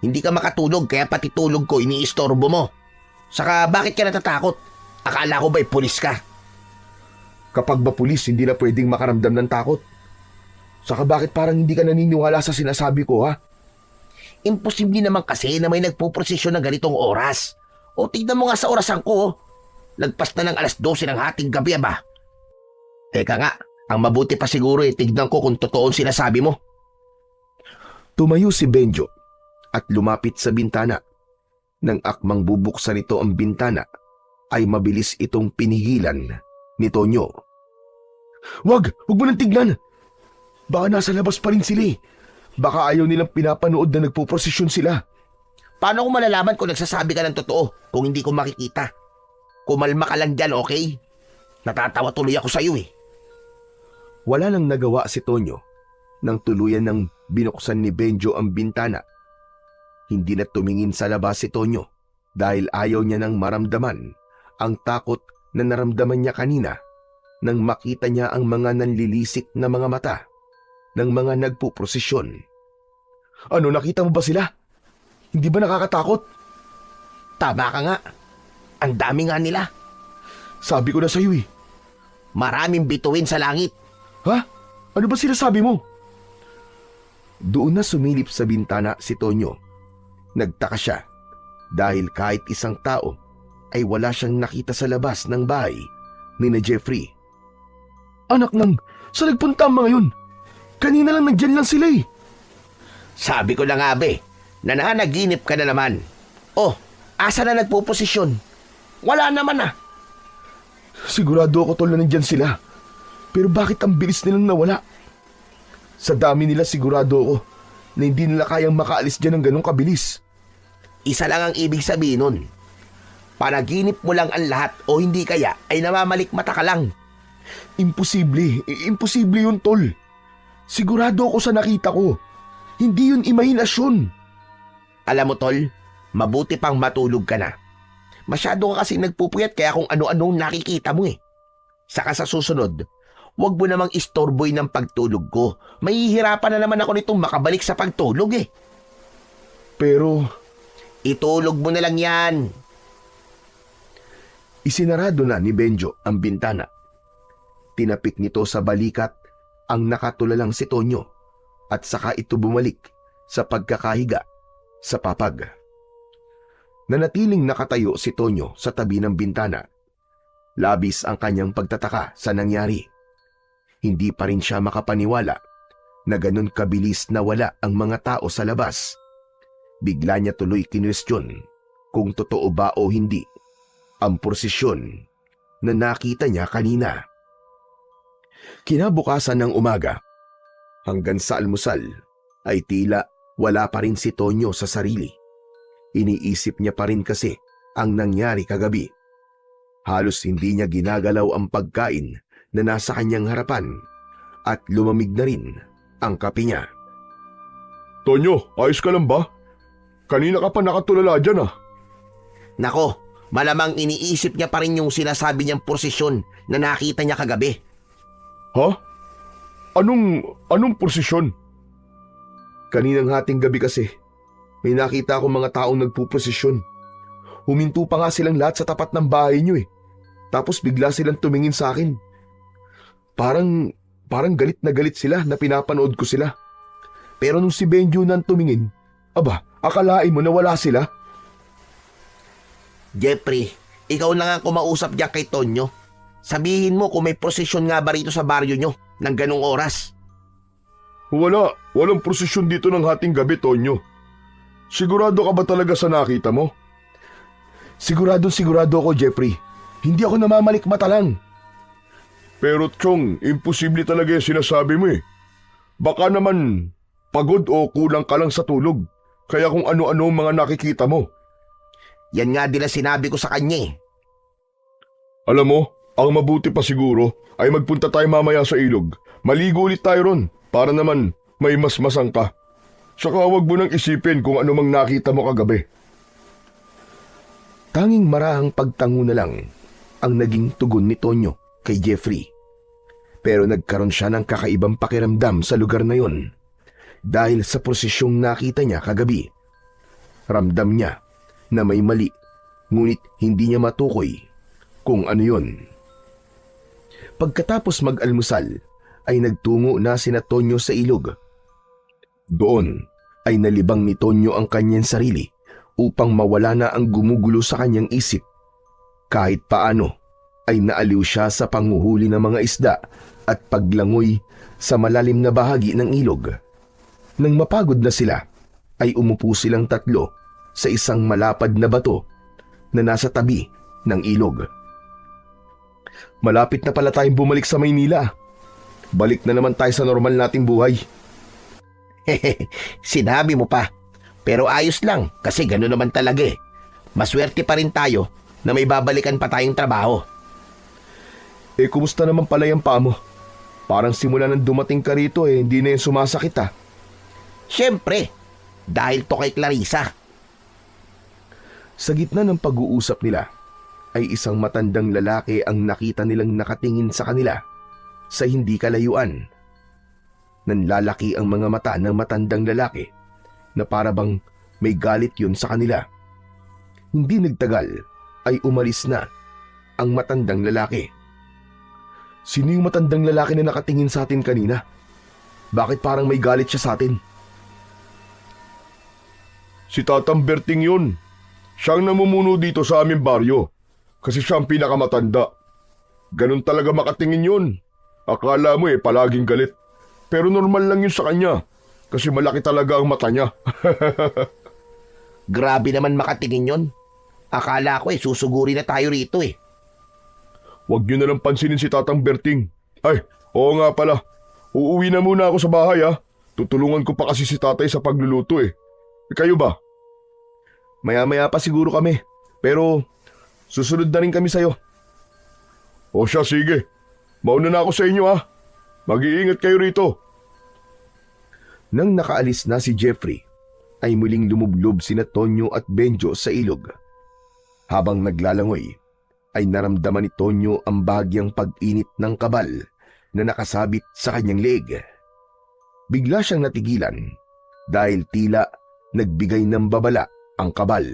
Hindi ka makatulog kaya pati tulog ko iniistorbo mo. Saka bakit ka natatakot? Akala ko ba'y pulis ka? Kapag ba pulis, hindi na pwedeng makaramdam ng takot. Saka bakit parang hindi ka naniniwala sa sinasabi ko, ha? Imposible naman kasi na may nagpuprosesyon ng ganitong oras. O tignan mo nga sa orasan ko. Lagpas na ng 12:00 ng hating gabi ba? Teka nga, ang mabuti pa siguro tignan ko kung totoo ang sinasabi mo. Tumayo si Benjo at lumapit sa bintana. Nang akmang bubuksan ito ang bintana, ay mabilis itong pinigilan ni Tonyo. Wag mo nang tignan! Baka nasa labas pa rin sila eh. Baka ayaw nilang pinapanood na nagpuprosesyon sila. Paano ko malalaman kung nagsasabi ka ng totoo kung hindi ko makikita? Kumalma ka lang dyan, okay? Natatawa tuloy ako sa'yo eh. Wala nang nagawa si Tonyo nang tuluyan ng binuksan ni Benjo ang bintana. Hindi na tumingin sa labas si Tonyo dahil ayaw niya nang maramdaman ang takot na naramdaman niya kanina nang makita niya ang mga nanlilisik na mga mata ng mga nagpuprosesyon. Ano, nakita mo ba sila? Hindi ba nakakatakot? Tama ka nga. Ang dami nga nila. Sabi ko na sa'yo eh. Maraming bituin sa langit. Ha? Ano ba sinasabi mo? Doon na sumilip sa bintana si Tonyo. Nagtaka siya dahil kahit isang tao ay wala siyang nakita sa labas ng bahay ni na Jeffrey. Anak nang, saan nagpunta ang mga yun? Kanina lang nandyan lang sila eh. Sabi ko na nga be, nananaginip ka na naman. Oh, asa na nagpuposisyon? Wala naman ah. Sigurado ako tol na nandyan sila. Pero bakit ang bilis nilang nawala? Sa dami nila sigurado ako na hindi nila kayang makaalis dyan ng ganong kabilis. Isa lang ang ibig sabihin nun. Panaginip mo lang ang lahat o hindi kaya ay namamalikmata ka lang. Imposible. Imposible yun, tol. Sigurado ako sa nakita ko. Hindi yun imahinasyon. Alam mo, tol, mabuti pang matulog ka na. Masyado ka kasing nagpupuyat kaya kung ano-anong nakikita mo eh. Saka sa susunod, wag mo namang istorboy ng pagtulog ko. Mahihirapan na naman ako nitong makabalik sa pagtulog eh. Pero itulog mo na lang yan. isinarado na ni Benjo ang bintana. Tinapik nito sa balikat ang nakatulalang si Tonyo at saka ito bumalik sa pagkakahiga sa papag. Nanatiling nakatayo si Tonyo sa tabi ng bintana. Labis ang kanyang pagtataka sa nangyari. Hindi pa rin siya makapaniwala na ganun kabilis nawala ang mga tao sa labas. Bigla niya tuloy kinwestiyon kung totoo ba o hindi ang prosesyon na nakita niya kanina. Kinabukasan ng umaga, hanggang sa almusal, ay tila wala pa rin si Tonyo sa sarili. Iniisip niya pa rin kasi ang nangyari kagabi. Halos hindi niya ginagalaw ang pagkain na nasa kanyang harapan at lumamig na rin ang kape niya. Tonyo, ayos ka lang ba? Kanina ka pa nakatulala dyan ah. Nako, malamang iniisip niya pa rin yung sinasabi niyang prosesyon na nakita niya kagabi. Ha? Anong prosesyon? Kaninang hating gabi kasi, may nakita akong mga taong nagpuprosesyon. Huminto pa nga silang lahat sa tapat ng bahay niyo eh. Tapos bigla silang tumingin sa akin. Parang galit na galit sila na pinapanood ko sila. Pero nung si Benjo nang tumingin, aba, akalain mo na wala sila? Jeffrey, ikaw na nga kumausap diyan kay Tonyo. Sabihin mo kung may prosesyon nga ba rito sa baryo nyo ng ganong oras. Walang prosesyon dito ng hating gabi, Tonyo. Sigurado ka ba talaga sa nakita mo? Sigurado ako, Jeffrey. Hindi ako namamalikmata lang. Pero Chong, imposible talaga yung sinasabi mo eh. Baka naman pagod o kulang ka lang sa tulog. Kaya kung ano-ano ang mga nakikita mo. Yan nga din ang sinabi ko sa kanya eh. Alam mo, ang mabuti pa siguro ay magpunta tayo mamaya sa ilog. Maligo ulit tayo ron para naman may masmasang ka. Saka huwag mo nang isipin kung ano mang nakita mo kagabi. Tanging marahang pagtango na lang ang naging tugon ni Tonyo kay Jeffrey. Pero nagkaroon siya ng kakaibang pakiramdam sa lugar na yon dahil sa prosesyong nakita niya kagabi. Ramdam niya na may mali, ngunit hindi niya matukoy kung ano yon. Pagkatapos mag-almusal, ay nagtungo na sina Tonyo sa ilog. Doon ay nalibang ni Tonyo ang kanyang sarili upang mawala na ang gumugulo sa kanyang isip. Kahit paano ay naaliw siya sa panghuhuli ng mga isda at paglangoy sa malalim na bahagi ng ilog. Nang mapagod na sila, ay umupo silang tatlo sa isang malapad na bato na nasa tabi ng ilog. Malapit na pala tayong bumalik sa Maynila. Balik na naman tayo sa normal nating buhay. Sinabi mo pa. Pero ayos lang kasi gano'n naman talaga eh. Maswerte pa rin tayo na may babalikan pa tayong trabaho. Eh kumusta naman pala yung paa mo? Parang simula nang dumating ka rito hindi na yung sumasakit ah. Siyempre, dahil to kay Clarissa. Sa gitna ng pag-uusap nila, ay isang matandang lalaki ang nakita nilang nakatingin sa kanila sa hindi kalayuan. Nanlalaki ang mga mata ng matandang lalaki na parabang may galit yun sa kanila. Hindi nagtagal ay umalis na ang matandang lalaki. Sino yung matandang lalaki na nakatingin sa atin kanina? Bakit parang may galit siya sa atin? Si Tatang Berting yun. Siyang namumuno dito sa aming baryo. Kasi siya ang pinakamatanda. Ganun talaga makatingin yun. Akala mo palaging galit. Pero normal lang yun sa kanya. Kasi malaki talaga ang mata niya. Grabe naman makatingin yon. Akala ko susuguri na tayo rito eh. Huwag niyo na lang pansinin si Tatang Berting. Ay, oo nga pala. Uuwi na muna ako sa bahay ha. Tutulungan ko pa kasi si tatay sa pagluluto eh. Kayo ba? Maya-maya pa siguro kami. Pero susunod na rin kami sa'yo. O siya, sige. Mauna na ako sa inyo ha. Mag-iingat kayo rito. Nang nakaalis na si Jeffrey, ay muling lumublob sina Tonyo at Benjo sa ilog. Habang naglalangoy, ay naramdaman ni Tonyo ang bahagyang pag-init ng kabal na nakasabit sa kanyang leeg. Bigla siyang natigilan dahil tila nagbigay ng babala ang kabal.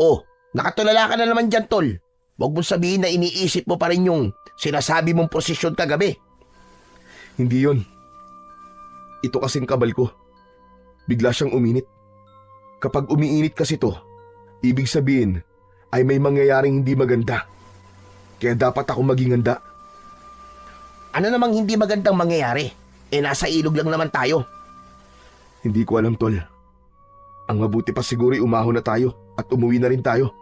Oh, nakatulala ka na naman dyan, tol. Huwag mong sabihin na iniisip mo pa rin yung sinasabi mong prosesyon kagabi. Hindi yon. Ito kasing kabal ko. Bigla siyang uminit. Kapag umiinit kasi to, ibig sabihin ay may mangyayaring hindi maganda. Kaya dapat ako maging handa. Ano namang hindi magandang mangyayari? Nasa ilog lang naman tayo. Hindi ko alam, Tol. Ang mabuti pa siguro umahon na tayo at umuwi na rin tayo.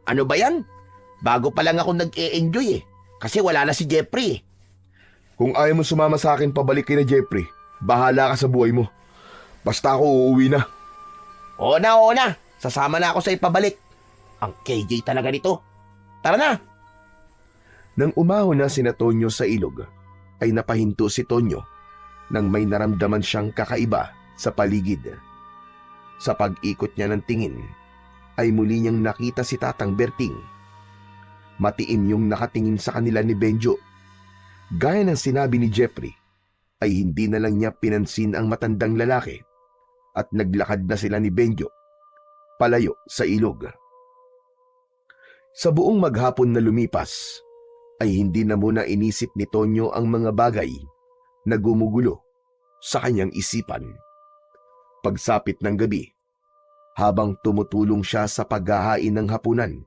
Ano ba yan? Bago pa lang ako nag-e-enjoy kasi wala na si Jeffrey. Kung ayaw mo sumama sa akin pabalik kay na Jeffrey, bahala ka sa buhay mo. Basta ako uuwi na. Oo na. Sasama na ako sa ipabalik. Ang KJ talaga nito. Tara na. Nang umahon na sina Tonyo sa ilog, ay napahinto si Tonyo nang may naramdaman siyang kakaiba sa paligid. Sa pag-ikot niya ng tingin, ay muli niyang nakita si Tatang Berting. Matiim yung nakatingin sa kanila ni Benjo. Gaya ng sinabi ni Jeffrey, ay hindi na lang niya pinansin ang matandang lalaki at naglakad na sila ni Benjo palayo sa ilog. Sa buong maghapon na lumipas, ay hindi na muna inisip ni Tonyo ang mga bagay na gumugulo sa kanyang isipan. Pagsapit ng gabi, habang tumutulong siya sa paghahain ng hapunan,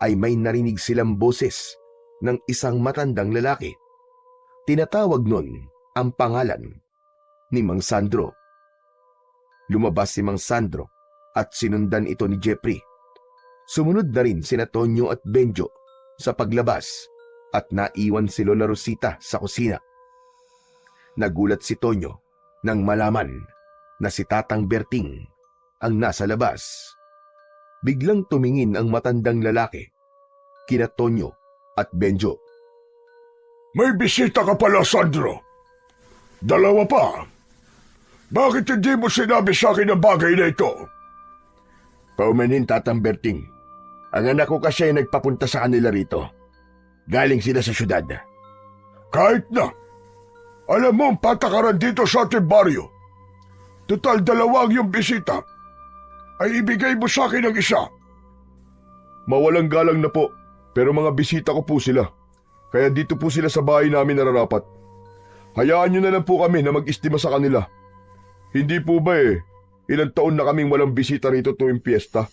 ay may narinig silang boses ng isang matandang lalaki. Tinatawag nun ang pangalan ni Mang Sandro. Lumabas si Mang Sandro at sinundan ito ni Jeffrey. Sumunod na rin sina Tonyo at Benjo sa paglabas at naiwan si Lola Rosita sa kusina. Nagulat si Tonyo nang malaman na si Tatang Berting ang nasa labas. Biglang tumingin ang matandang lalaki kina Tonyo at Benjo. May bisita ka pala, Sandro. Dalawa pa. Bakit hindi mo sinabi sa akin ang bagay na ito? Paumanin, Tatang Berting. Ang anak ko kasi ay nagpapunta sa kanila rito. Galing sila sa syudad. Kahit na. Alam mo ang patakaran dito sa ating baryo. Total 2 ang iyong bisita. Ay ibigay mo sa akin ang isa. Mawalang galang na po, pero mga bisita ko po sila. Kaya dito po sila sa bahay namin nararapat. Hayaan nyo na lang po kami na mag-istima sa kanila. Hindi po ba ilang taon na kaming walang bisita rito tuwing piyesta.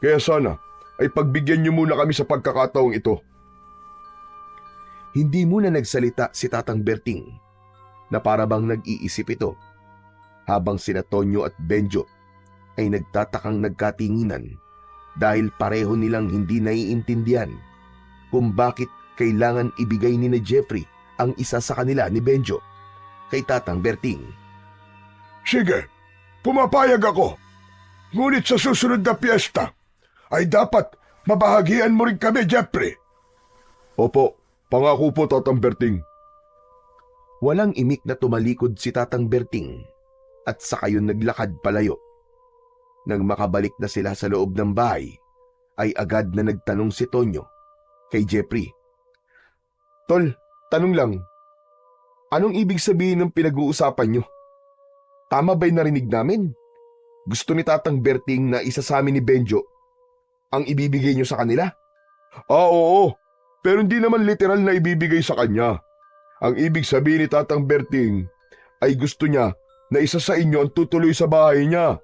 Kaya sana ay pagbigyan nyo muna kami sa pagkakataong ito. Hindi muna nagsalita si Tatang Berting na parabang nag-iisip ito habang sina Tonyo at Benjo ay nagtatakang nagkatinginan dahil pareho nilang hindi naiintindihan kung bakit kailangan ibigay ni na Jeffrey ang isa sa kanila ni Benjo kay Tatang Berting. Sige, pumapayag ako. Ngunit sa susunod na piyesta, ay dapat mabahagian mo rin kami, Jeffrey. Opo, pangako po, Tatang Berting. Walang imik na tumalikod si Tatang Berting at saka yun naglakad palayo. Nang makabalik na sila sa loob ng bahay, ay agad na nagtanong si Tonyo kay Jeffrey. Tol, tanong lang, anong ibig sabihin ng pinag-uusapan nyo? Tama ba'y narinig namin? Gusto ni Tatang Berting na isa sa amin ni Benjo ang ibibigay nyo sa kanila? Oo, pero hindi naman literal na ibibigay sa kanya. Ang ibig sabihin ni Tatang Berting ay gusto niya na isa sa inyo ang tutuloy sa bahay niya.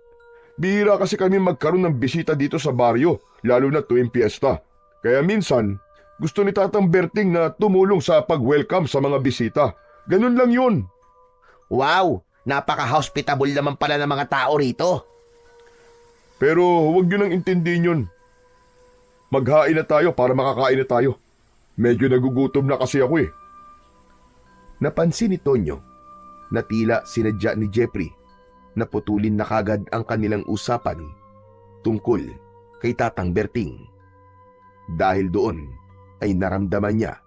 Bihira kasi kami magkaroon ng bisita dito sa baryo, lalo na tuwing piyesta. Kaya minsan, gusto ni Tatang Berting na tumulong sa pag-welcome sa mga bisita. Ganun lang yun. Wow, napaka-hospitable naman pala ng mga tao rito. Pero huwag nyo nang intindihin yun. Maghain na tayo para makakain na tayo. Medyo nagugutom na kasi ako . Napansin ni Tonyo na tila sinadya ni Jeffrey na putulin na kagad ang kanilang usapan tungkol kay Tatang Berting. Dahil doon ay naramdaman niya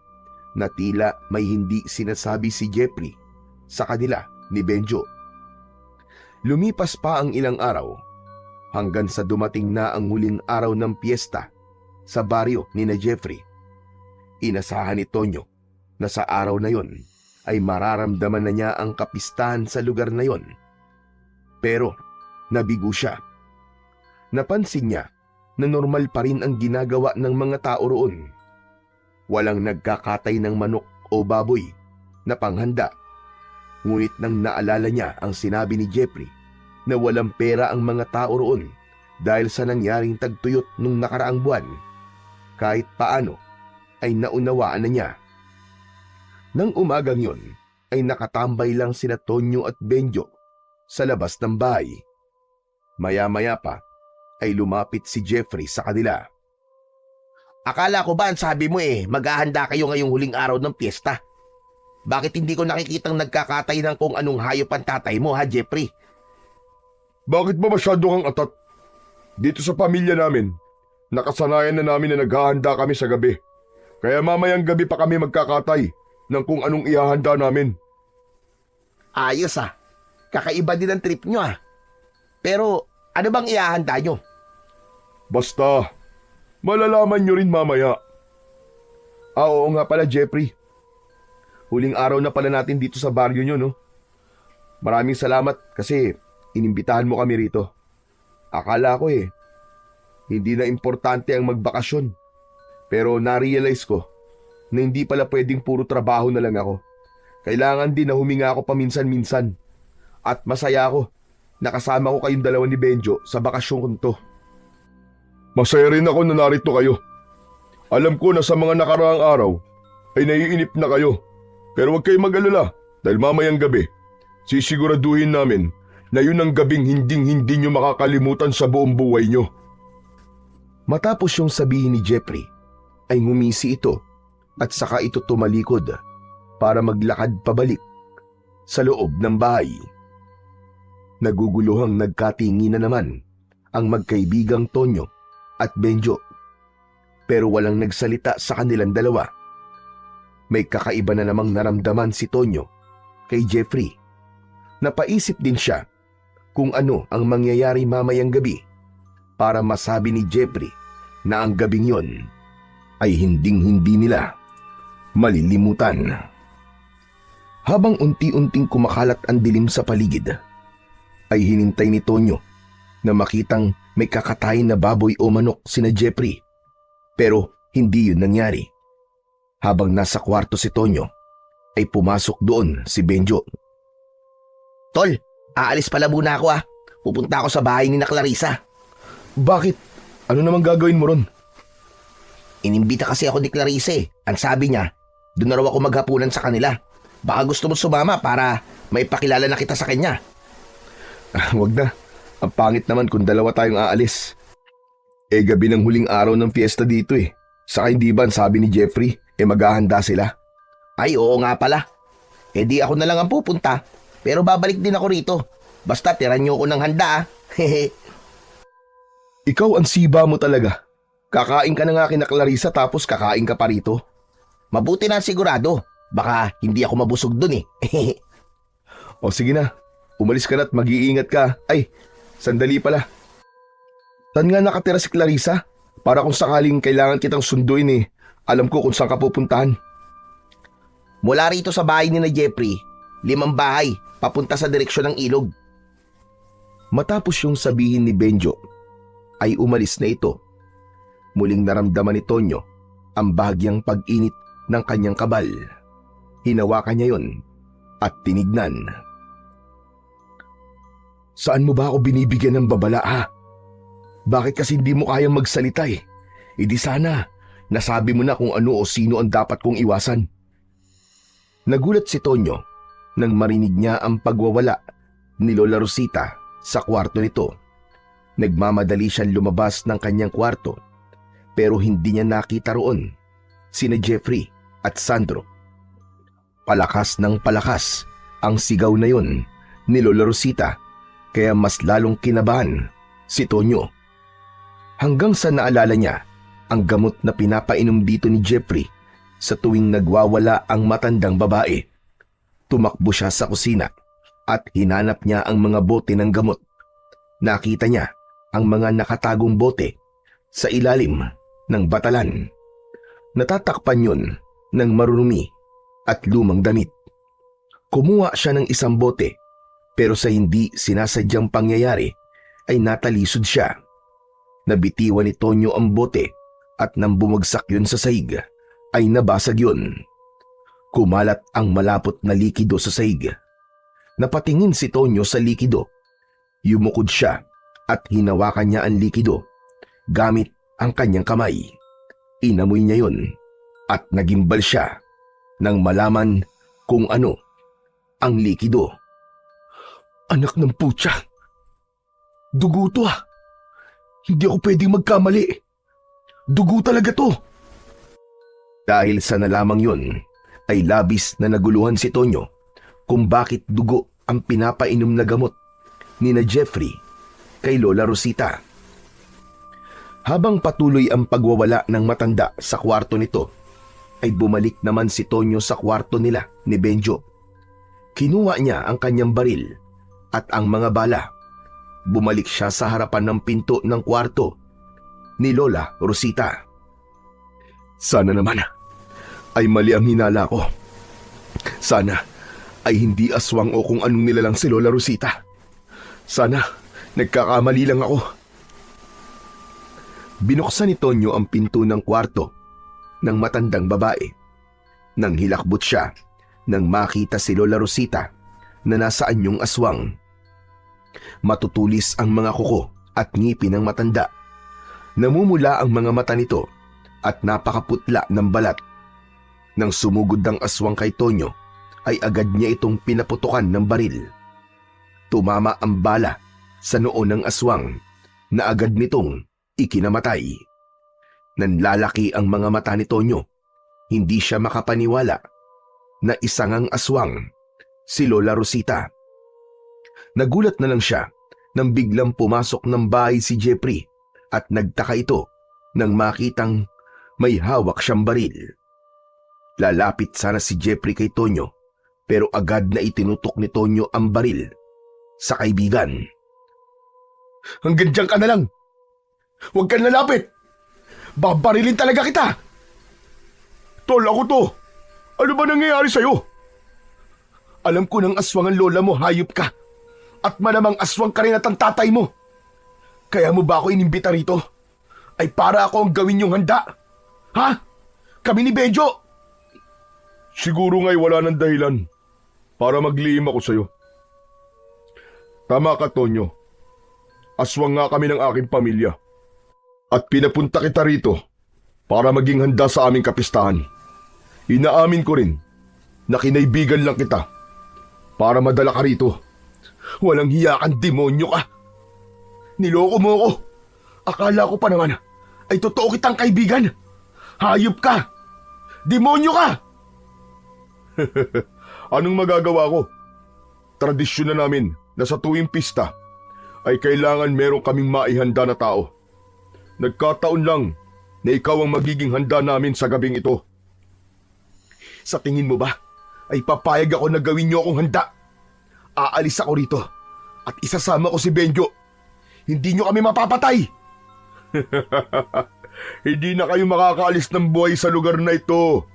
na tila may hindi sinasabi si Jeffrey sa kanila ni Benjo. Lumipas pa ang ilang araw hanggang sa dumating na ang huling araw ng piyesta sa baryo ni na Jeffrey. Inasahan ni Tonyo na sa araw na yon ay mararamdaman na niya ang kapistahan sa lugar na yon. Pero nabigo siya. Napansin niya na normal pa rin ang ginagawa ng mga tao roon. Walang nagkakatay ng manok o baboy na panghanda. Ngunit nang naalala niya ang sinabi ni Jeffrey na walang pera ang mga tao roon dahil sa nangyaring tagtuyot nung nakaraang buwan, kahit paano ay naunawaan na niya. Nang umagang yon, ay nakatambay lang sina Tonyo at Benjo sa labas ng bahay. Maya-maya pa ay lumapit si Jeffrey sa kanila. Akala ko ba ang sabi mo maghahanda kayo ngayong huling araw ng piyesta? Bakit hindi ko nakikitang nagkakatay ng kung anong hayop ang tatay mo, ha, Jeffrey? Bakit ba masyado kang atat? Dito sa pamilya namin, nakasanayan na namin na naghahanda kami sa gabi. Kaya mamayang gabi pa kami magkakatay ng kung anong ihahanda namin. Ayos kakaiba din ang trip nyo Pero ano bang ihahanda nyo? Basta, malalaman nyo rin mamaya. Oo nga pala, Jeffrey. Huling araw na pala natin dito sa baryo nyo, no? Maraming salamat kasi inimbitahan mo kami rito. Akala ko hindi na importante ang magbakasyon. Pero na-realize ko na hindi pala pwedeng puro trabaho na lang ako. Kailangan din na huminga ako paminsan-minsan. At masaya ako nakasama ko kayong dalawa ni Benjo sa bakasyon ko to. Masaya rin ako na narito kayo. Alam ko na sa mga nakaraang araw ay naiinip na kayo. Pero huwag kayong mag-alala dahil mamayang gabi, sisiguraduhin namin na yun ang gabing hinding-hindi nyo makakalimutan sa buong buhay nyo. Matapos yung sabihin ni Jeffrey, ay ngumisi ito at saka ito tumalikod para maglakad pabalik sa loob ng bahay. Naguguluhang nagkatingi na naman ang magkaibigang Tonyo at Benjo. Pero walang nagsalita sa kanilang dalawa. May kakaiba na namang naramdaman si Tonyo kay Jeffrey. Napaisip din siya kung ano ang mangyayari mamayang gabi para masabi ni Jeffrey na ang gabing yon ay hinding-hindi nila malilimutan. Habang unti-unting kumakalat ang dilim sa paligid, ay hinintay ni Tonyo na makitang may kakatayin na baboy o manok sina Jeffrey. Pero hindi yun nangyari. Habang nasa kwarto si Tonyo, ay pumasok doon si Benjo. Tol, aalis pala muna ako Pupunta ako sa bahay ni na Clarissa. Bakit? Ano namang gagawin mo ron? Inimbita kasi ako ni Clarissa Ang sabi niya, doon na raw ako maghapunan sa kanila. Baka gusto mo sumama para may pakilala na kita sa kanya. Wag na. Ang pangit naman kung dalawa tayong aalis. Gabi ng huling araw ng fiesta dito Saka hindi ba sabi ni Jeffrey, maghahanda sila? Ay, oo nga pala. Di ako na lang ang pupunta. Pero babalik din ako rito. Basta tiran niyo ako ng handa Ikaw ang siba mo talaga. Kakain ka na nga kina Clarissa tapos kakain ka pa rito. Mabuti na sigurado. Baka hindi ako mabusog dun O sige na, umalis ka na at mag-iingat ka. Ay, sandali pala. Saan nga nakatira si Clarissa? Para kung sakaling kailangan kitang sunduin alam ko kung saan ka pupuntahan. Mula rito sa bahay ni na Jeffrey, 5 bahay, papunta sa direksyon ng ilog. Matapos yung sabihin ni Benjo, ay umalis na ito. Muling naramdaman ni Tonyo ang bahagyang pag-init ng kanyang kabal. Hinawakan niya yon at tinignan. Saan mo ba ako binibigyan ng babala Bakit kasi hindi mo kayang magsalita Di sana, nasabi mo na kung ano o sino ang dapat kong iwasan. Nagulat si Tonyo nang marinig niya ang pagwawala ni Lola Rosita sa kwarto nito. Nagmamadali siyang lumabas ng kanyang kwarto pero hindi niya nakita roon sina Jeffrey at Sandro. Palakas ng palakas ang sigaw na yon ni Lola Rosita kaya mas lalong kinabahan si Tonyo. Hanggang sa naalala niya ang gamot na pinapainom dito ni Jeffrey sa tuwing nagwawala ang matandang babae. Tumakbo siya sa kusina at hinanap niya ang mga bote ng gamot. Nakita niya ang mga nakatagong bote sa ilalim ng batalan. Natatakpan yun ng marurumi at lumang damit. Kumuha siya ng isang bote pero sa hindi sinasadyang pangyayari ay natalisod siya. Nabitiwan ni Tonyo ang bote at nang bumagsak yun sa sahig ay nabasag yun. Kumalat ang malapot na likido sa sahig. Napatingin si Tonyo sa likido. Yumukod siya at hinawakan niya ang likido gamit ang kanyang kamay. Inamoy niya yun at nagimbal siya. nang malaman kung ano ang likido. Anak ng putya! Dugo to ah! Hindi ako pwedeng magkamali. Dugo talaga to. Dahil sa nalamang yun, ay labis na naguluhan si Tonyo kung bakit dugo ang pinapainom na gamot ni na Jeffrey kay Lola Rosita. Habang patuloy ang pagwawala ng matanda sa kwarto nito, ay bumalik naman si Tonyo sa kwarto nila ni Benjo. Kinuha niya ang kanyang baril at ang mga bala. Bumalik siya sa harapan ng pinto ng kwarto ni Lola Rosita. Sana naman ay mali ang hinala ko. Sana ay hindi aswang o kung anong nilalang si Lola Rosita. Sana nagkakamali lang ako. Binuksan ni Tonyo ang pinto ng kwarto ng matandang babae. Nang hilakbot siya, nang makita si Lola Rosita na nasa anyong aswang. Matutulis ang mga kuko at ngipin ng matanda. Namumula ang mga mata nito at napakaputla ng balat. Nang sumugod ang aswang kay Tonyo, ay agad niya itong pinaputukan ng baril. Tumama ang bala sa noo ng aswang na agad nitong ikinamatay. Nanlalaki ang mga mata ni Tonyo. Hindi siya makapaniwala na isang ang aswang, si Lola Rosita. Nagulat na lang siya nang biglang pumasok ng bahay si Jeffrey at nagtaka ito nang makitang may hawak siyang baril. Lalapit sana si Jeffrey kay Tonyo pero agad na itinutok ni Tonyo ang baril sa kaibigan. Hanggang diyan ka na lang! Huwag kang lalapit! Babarilin talaga kita! Tol, ako to! Ano ba nangyayari sa'yo? Alam ko ng aswang ang lola mo, hayop ka! At malamang aswang ka rin at ang tatay mo. Kaya mo ba ako inimbita rito? Ay para ako ang gawin yung handa? Ha? Kami ni Benjo? Siguro nga'y wala ng dahilan para maglihim ako sa'yo. Tama ka, Tonyo. Aswang nga kami ng aking pamilya. At pinapunta kita rito para maging handa sa aming kapistahan. Inaamin ko rin na kinaibigan lang kita para madala ka rito. Walang hiya kang demonyo ka. Niloko mo ako. Akala ko pa naman ay totoo kitang kaibigan. Hayop ka. Demonyo ka. Anong magagawa ko? Tradisyon na namin na sa tuwing pista ay kailangan meron kaming maihanda na tao. Nagkataon lang na ikaw ang magiging handa namin sa gabing ito. Sa tingin mo ba ay papayag ako na gawin niyo akong handa? Aalis ako rito at isasama ko si Benjo. Hindi niyo kami mapapatay. Hindi na kayo makakaalis ng buhay sa lugar na ito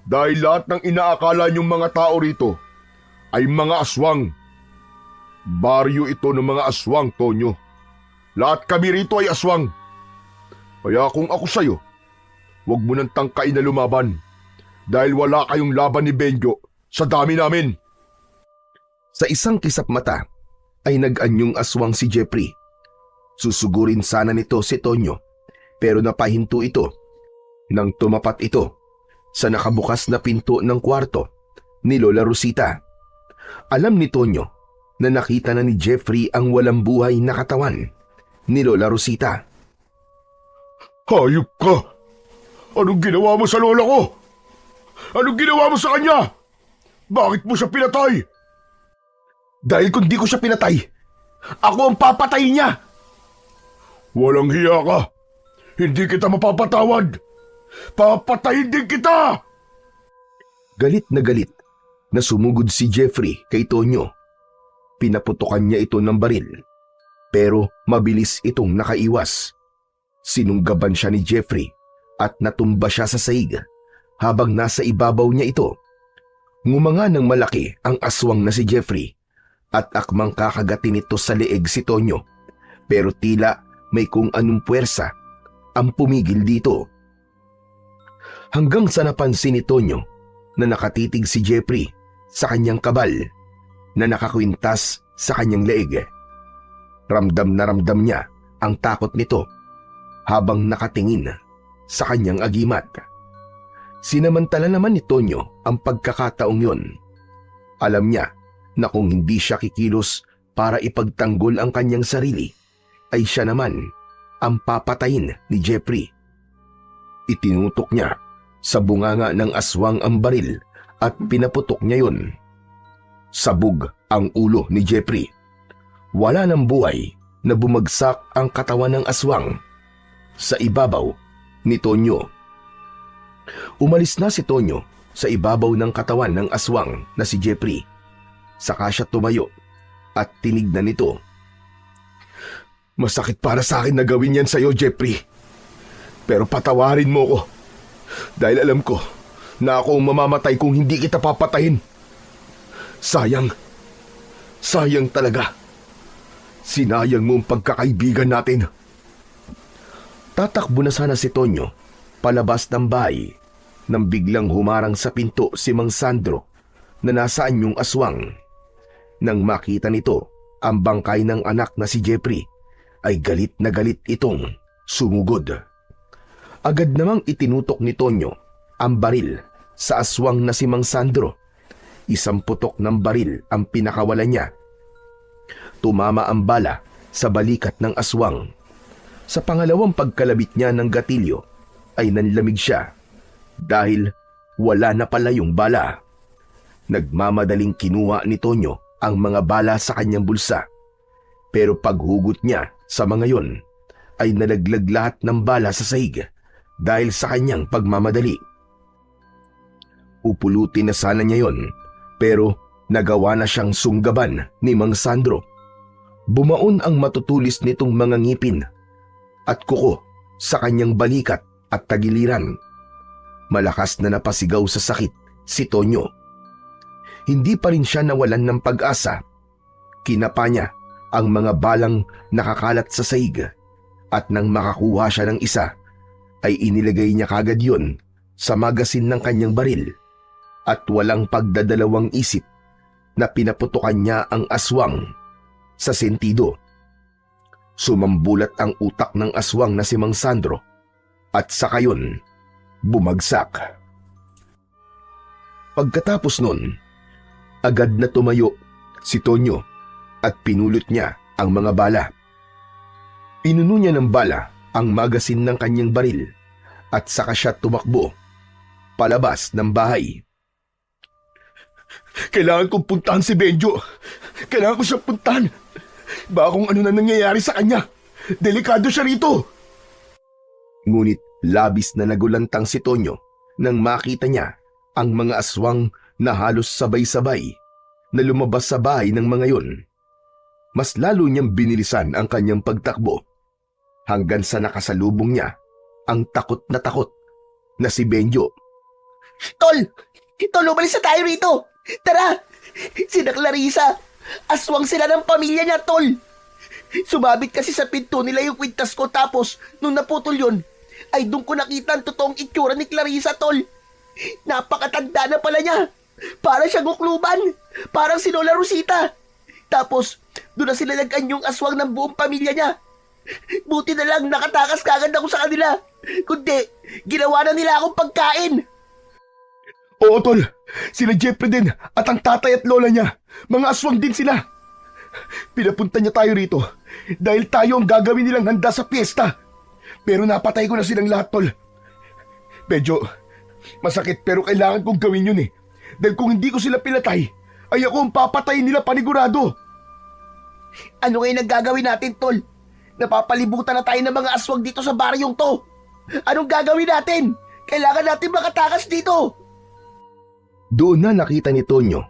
dahil lahat ng inaakala niyong mga tao rito ay mga aswang. Baryo ito ng mga aswang, Tonyo. Lahat kami rito ay aswang. Kaya kung ako sa'yo, huwag mo nang tangkain na lumaban dahil wala kayong laban ni Benjo sa dami namin. Sa isang kisap mata ay nag-anyong aswang si Jeffrey. Susugurin sana nito si Tonyo pero napahinto ito nang tumapat ito sa nakabukas na pinto ng kwarto ni Lola Rosita. Alam ni Tonyo na nakita na ni Jeffrey ang walang buhay na katawan ni Lola Rosita. Hayop ka! Anong ginawa mo sa lola ko? Anong ginawa mo sa kanya? Bakit mo siya pinatay? Dahil kung di ko siya pinatay, ako ang papatay niya! Walang hiya ka! Hindi kita mapapatawad! Papatayin din kita! Galit na sumugod si Jeffrey kay Tonyo. Pinaputukan niya ito ng baril, pero mabilis itong nakaiwas. Sinunggaban siya ni Jeffrey at natumba siya sa sahig habang nasa ibabaw niya ito. Ngumanga ng malaki ang aswang na si Jeffrey at akmang kakagatin ito sa leeg si Tonyo pero tila may kung anong puwersa ang pumigil dito. Hanggang sa napansin ni Tonyo na nakatitig si Jeffrey sa kanyang kabal na nakakwintas sa kanyang leeg. Ramdam na ramdam niya ang takot nito habang nakatingin sa kanyang agimat. Sinamantala naman ni Tonyo ang pagkakataong yun. Alam niya na kung hindi siya kikilos para ipagtanggol ang kanyang sarili, ay siya naman ang papatayin ni Jeffrey. Itinutok niya sa bunganga ng aswang ang baril at pinaputok niya yun. Sabog ang ulo ni Jeffrey. Wala ng buhay na bumagsak ang katawan ng aswang sa ibabaw ni Tonyo. Umalis na si Tonyo sa ibabaw ng katawan ng aswang na si Jeffrey. Saka siya tumayo at tinignan nito. Masakit para sa akin na gawin yan sa'yo, Jeffrey. Pero patawarin mo ko dahil alam ko na ako ang mamamatay kung hindi kita papatayin. Sayang talaga. Sinayang mo ang pagkakaibigan natin. Tatakbo na sana si Tonyo palabas ng bahay nang biglang humarang sa pinto si Mang Sandro na nasaan yung aswang. Nang makita nito ang bangkay ng anak na si Jeffrey, ay galit na galit itong sumugod. Agad namang itinutok ni Tonyo ang baril sa aswang na si Mang Sandro. Isang putok ng baril ang pinakawalan niya. Tumama ang bala sa balikat ng aswang. Sa pangalawang pagkalabit niya ng gatilyo ay nanlamig siya dahil wala na pala yung bala. Nagmamadaling kinuha ni Tonyo ang mga bala sa kanyang bulsa. Pero paghugot niya sa mga yon ay nalaglag lahat ng bala sa sahig dahil sa kanyang pagmamadali. Upulutin na sana niya yon pero nagawa na siyang sunggaban ni Mang Sandro. Bumaon ang matutulis nitong mga ngipin at kuko sa kanyang balikat at tagiliran. Malakas na napasigaw sa sakit si Tonyo. Hindi pa rin siya nawalan ng pag-asa. Kinapa niya ang mga balang nakakalat sa sahig at nang makakuha siya ng isa, ay inilagay niya kagad yun sa magasin ng kanyang baril at walang pagdadalawang isip na pinaputukan niya ang aswang sa sentido. Sumambulat ang utak ng aswang na si Mang Sandro at sa kayon bumagsak. Pagkatapos nun, agad na tumayo si Tonyo at pinulot niya ang mga bala. Inuno niya ng bala ang magasin ng kanyang baril at saka siya tumakbo palabas ng bahay. Kailangan kong puntahan si Benjo. Kailangan ko siyang puntahan. Baka kung ano na nangyayari sa kanya. Delikado siya rito. Ngunit labis na nagulantang si Tonyo nang makita niya ang mga aswang na halos sabay-sabay na lumabas sa bahay ng mga yon. Mas lalo niyang binilisan ang kanyang pagtakbo hanggang sa nakasalubong niya ang takot na si Benjo. Tol! Umalis na tayo rito! Tara! Sina Clarissa! Aswang sila ng pamilya niya, Tol! Sumabit kasi sa pinto nila yung kwintas ko tapos nung naputol yun, ay doon ko nakita ang totoong itsura ni Clarissa, Tol! Napakatanda na pala niya! Para siyang ukluban! Parang si Lola Rosita! Tapos, doon na sila nag-anyong aswang ng buong pamilya niya. Buti na lang nakatakas kagad ako sa kanila. Kundi, ginawa na nila akong pagkain. Oo, Tol. Sila Jeffrey din at ang tatay at lola niya. Mga aswang din sila. Pinapunta niya tayo rito dahil tayo ang gagawin nilang handa sa piyesta. Pero napatay ko na silang lahat, Tol. Medyo masakit pero kailangan kong gawin yun eh. Dahil kung hindi ko sila pinatay, ay ako ang papatayin nila panigurado. Ano ngayon ang gagawin natin, Tol? Napapalibutan na tayo ng mga aswang dito sa baryong to. Anong gagawin natin? Kailangan natin makatakas dito. Doon na nakita ni Tonyo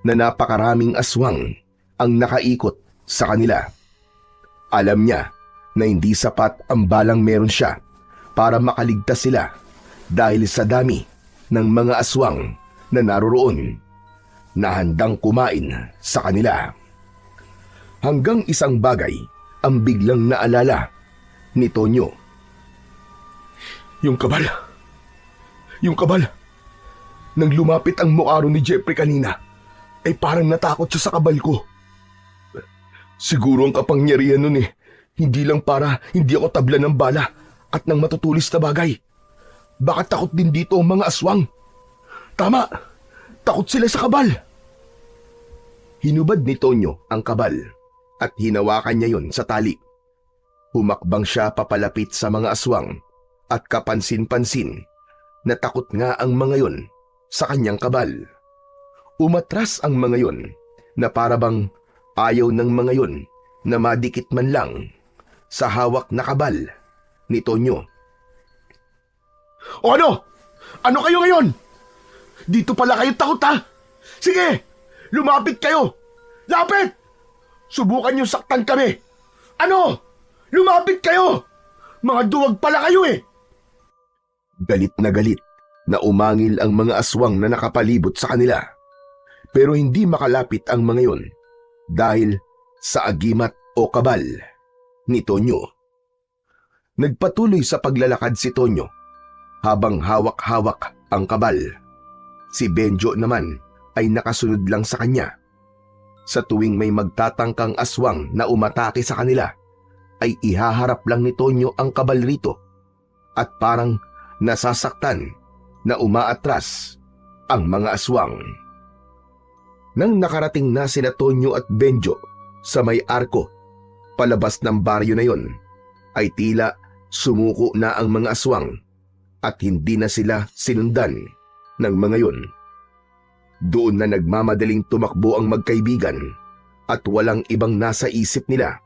na napakaraming aswang ang nakaikot sa kanila. Alam niya na hindi sapat ang balang meron siya para makaligtas sila dahil sa dami ng mga aswang na naroroon na handang kumain sa kanila. Hanggang isang bagay ang biglang naalala ni Tonyo. Yung kabal. Nang lumapit ang mukha ni Jeffrey kanina, ay parang natakot siya sa kabal ko. Siguro ang kapangyarihan nun eh, hindi lang para hindi ako tabla ng bala at ng matutulis na bagay. Baka takot din dito ang mga aswang. Tama! Takot sila sa kabal! Hinubad ni Tonyo ang kabal at hinawakan niya yon sa tali. Humakbang siya papalapit sa mga aswang at kapansin-pansin na takot nga ang mga yon sa kanyang kabal. Umatras ang mga yon na parabang ayaw ng mga yon na madikit man lang sa hawak na kabal ni Tonyo. O ano? Ano kayo ngayon? Dito pala kayo takot ha? Sige, lumapit kayo! Lapit! Subukan niyo saktan kami! Ano? Lumapit kayo! Mga duwag pala kayo eh! Galit na umangil ang mga aswang na nakapalibot sa kanila. Pero hindi makalapit ang mga yon dahil sa agimat o kabal ni Tonyo. Nagpatuloy sa paglalakad si Tonyo habang hawak-hawak ang kabal. Si Benjo naman ay nakasunod lang sa kanya. Sa tuwing may magtatangkang aswang na umatake sa kanila, ay ihaharap lang ni Tonyo ang kabal rito at parang nasasaktan na umaatras ang mga aswang. Nang nakarating na sina Tonyo at Benjo sa may arko palabas ng baryo na yon, ay tila sumuko na ang mga aswang at hindi na sila sinundan ng mga yon. Doon na nagmamadaling tumakbo ang magkaibigan at walang ibang nasa isip nila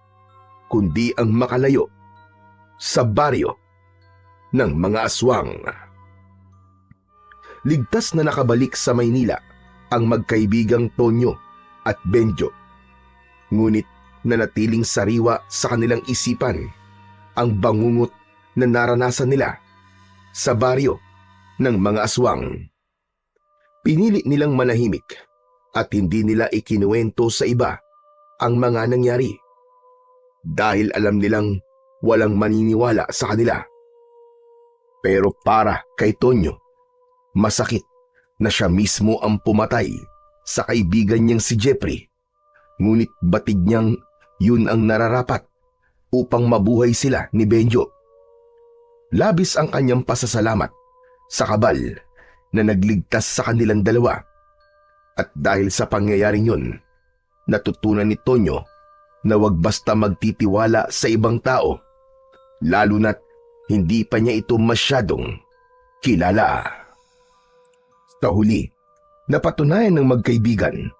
kundi ang makalayo sa baryo ng mga aswang. Ligtas na nakabalik sa Maynila ang magkaibigang Tonyo at Benjo. Ngunit nanatiling sariwa sa kanilang isipan ang bangungot na naranasan nila sa baryo ng mga aswang. Pinili nilang manahimik at hindi nila ikinuwento sa iba ang mga nangyari dahil alam nilang walang maniniwala sa kanila. Pero para kay Tonyo, masakit na siya mismo ang pumatay sa kaibigan niyang si Jeffrey, ngunit batid niyang yun ang nararapat upang mabuhay sila ni Benjo. Labis ang kanyang pasasalamat sa kabal na nagligtas sa kanilang dalawa. At dahil sa pangyayaring yun, natutunan ni Tonyo na wag basta magtitiwala sa ibang tao, lalo na't hindi pa niya ito masyadong kilala. Sa huli, napatunayan ng magkaibigan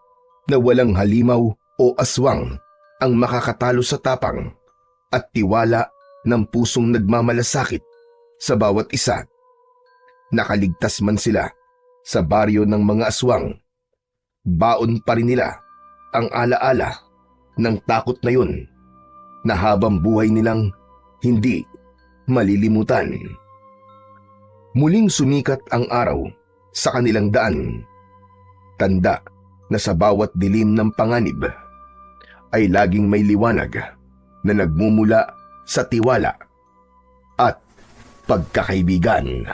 na walang halimaw o aswang ang makakatalo sa tapang at tiwala ng pusong nagmamalasakit sa bawat isa. Nakaligtas man sila sa baryo ng mga aswang, baon pa rin nila ang alaala ng takot na yun na habang buhay nilang hindi malilimutan. Muling sumikat ang araw sa kanilang daan. Tanda na sa bawat dilim ng panganib ay laging may liwanag na nagmumula sa tiwala at pagkakaibigan.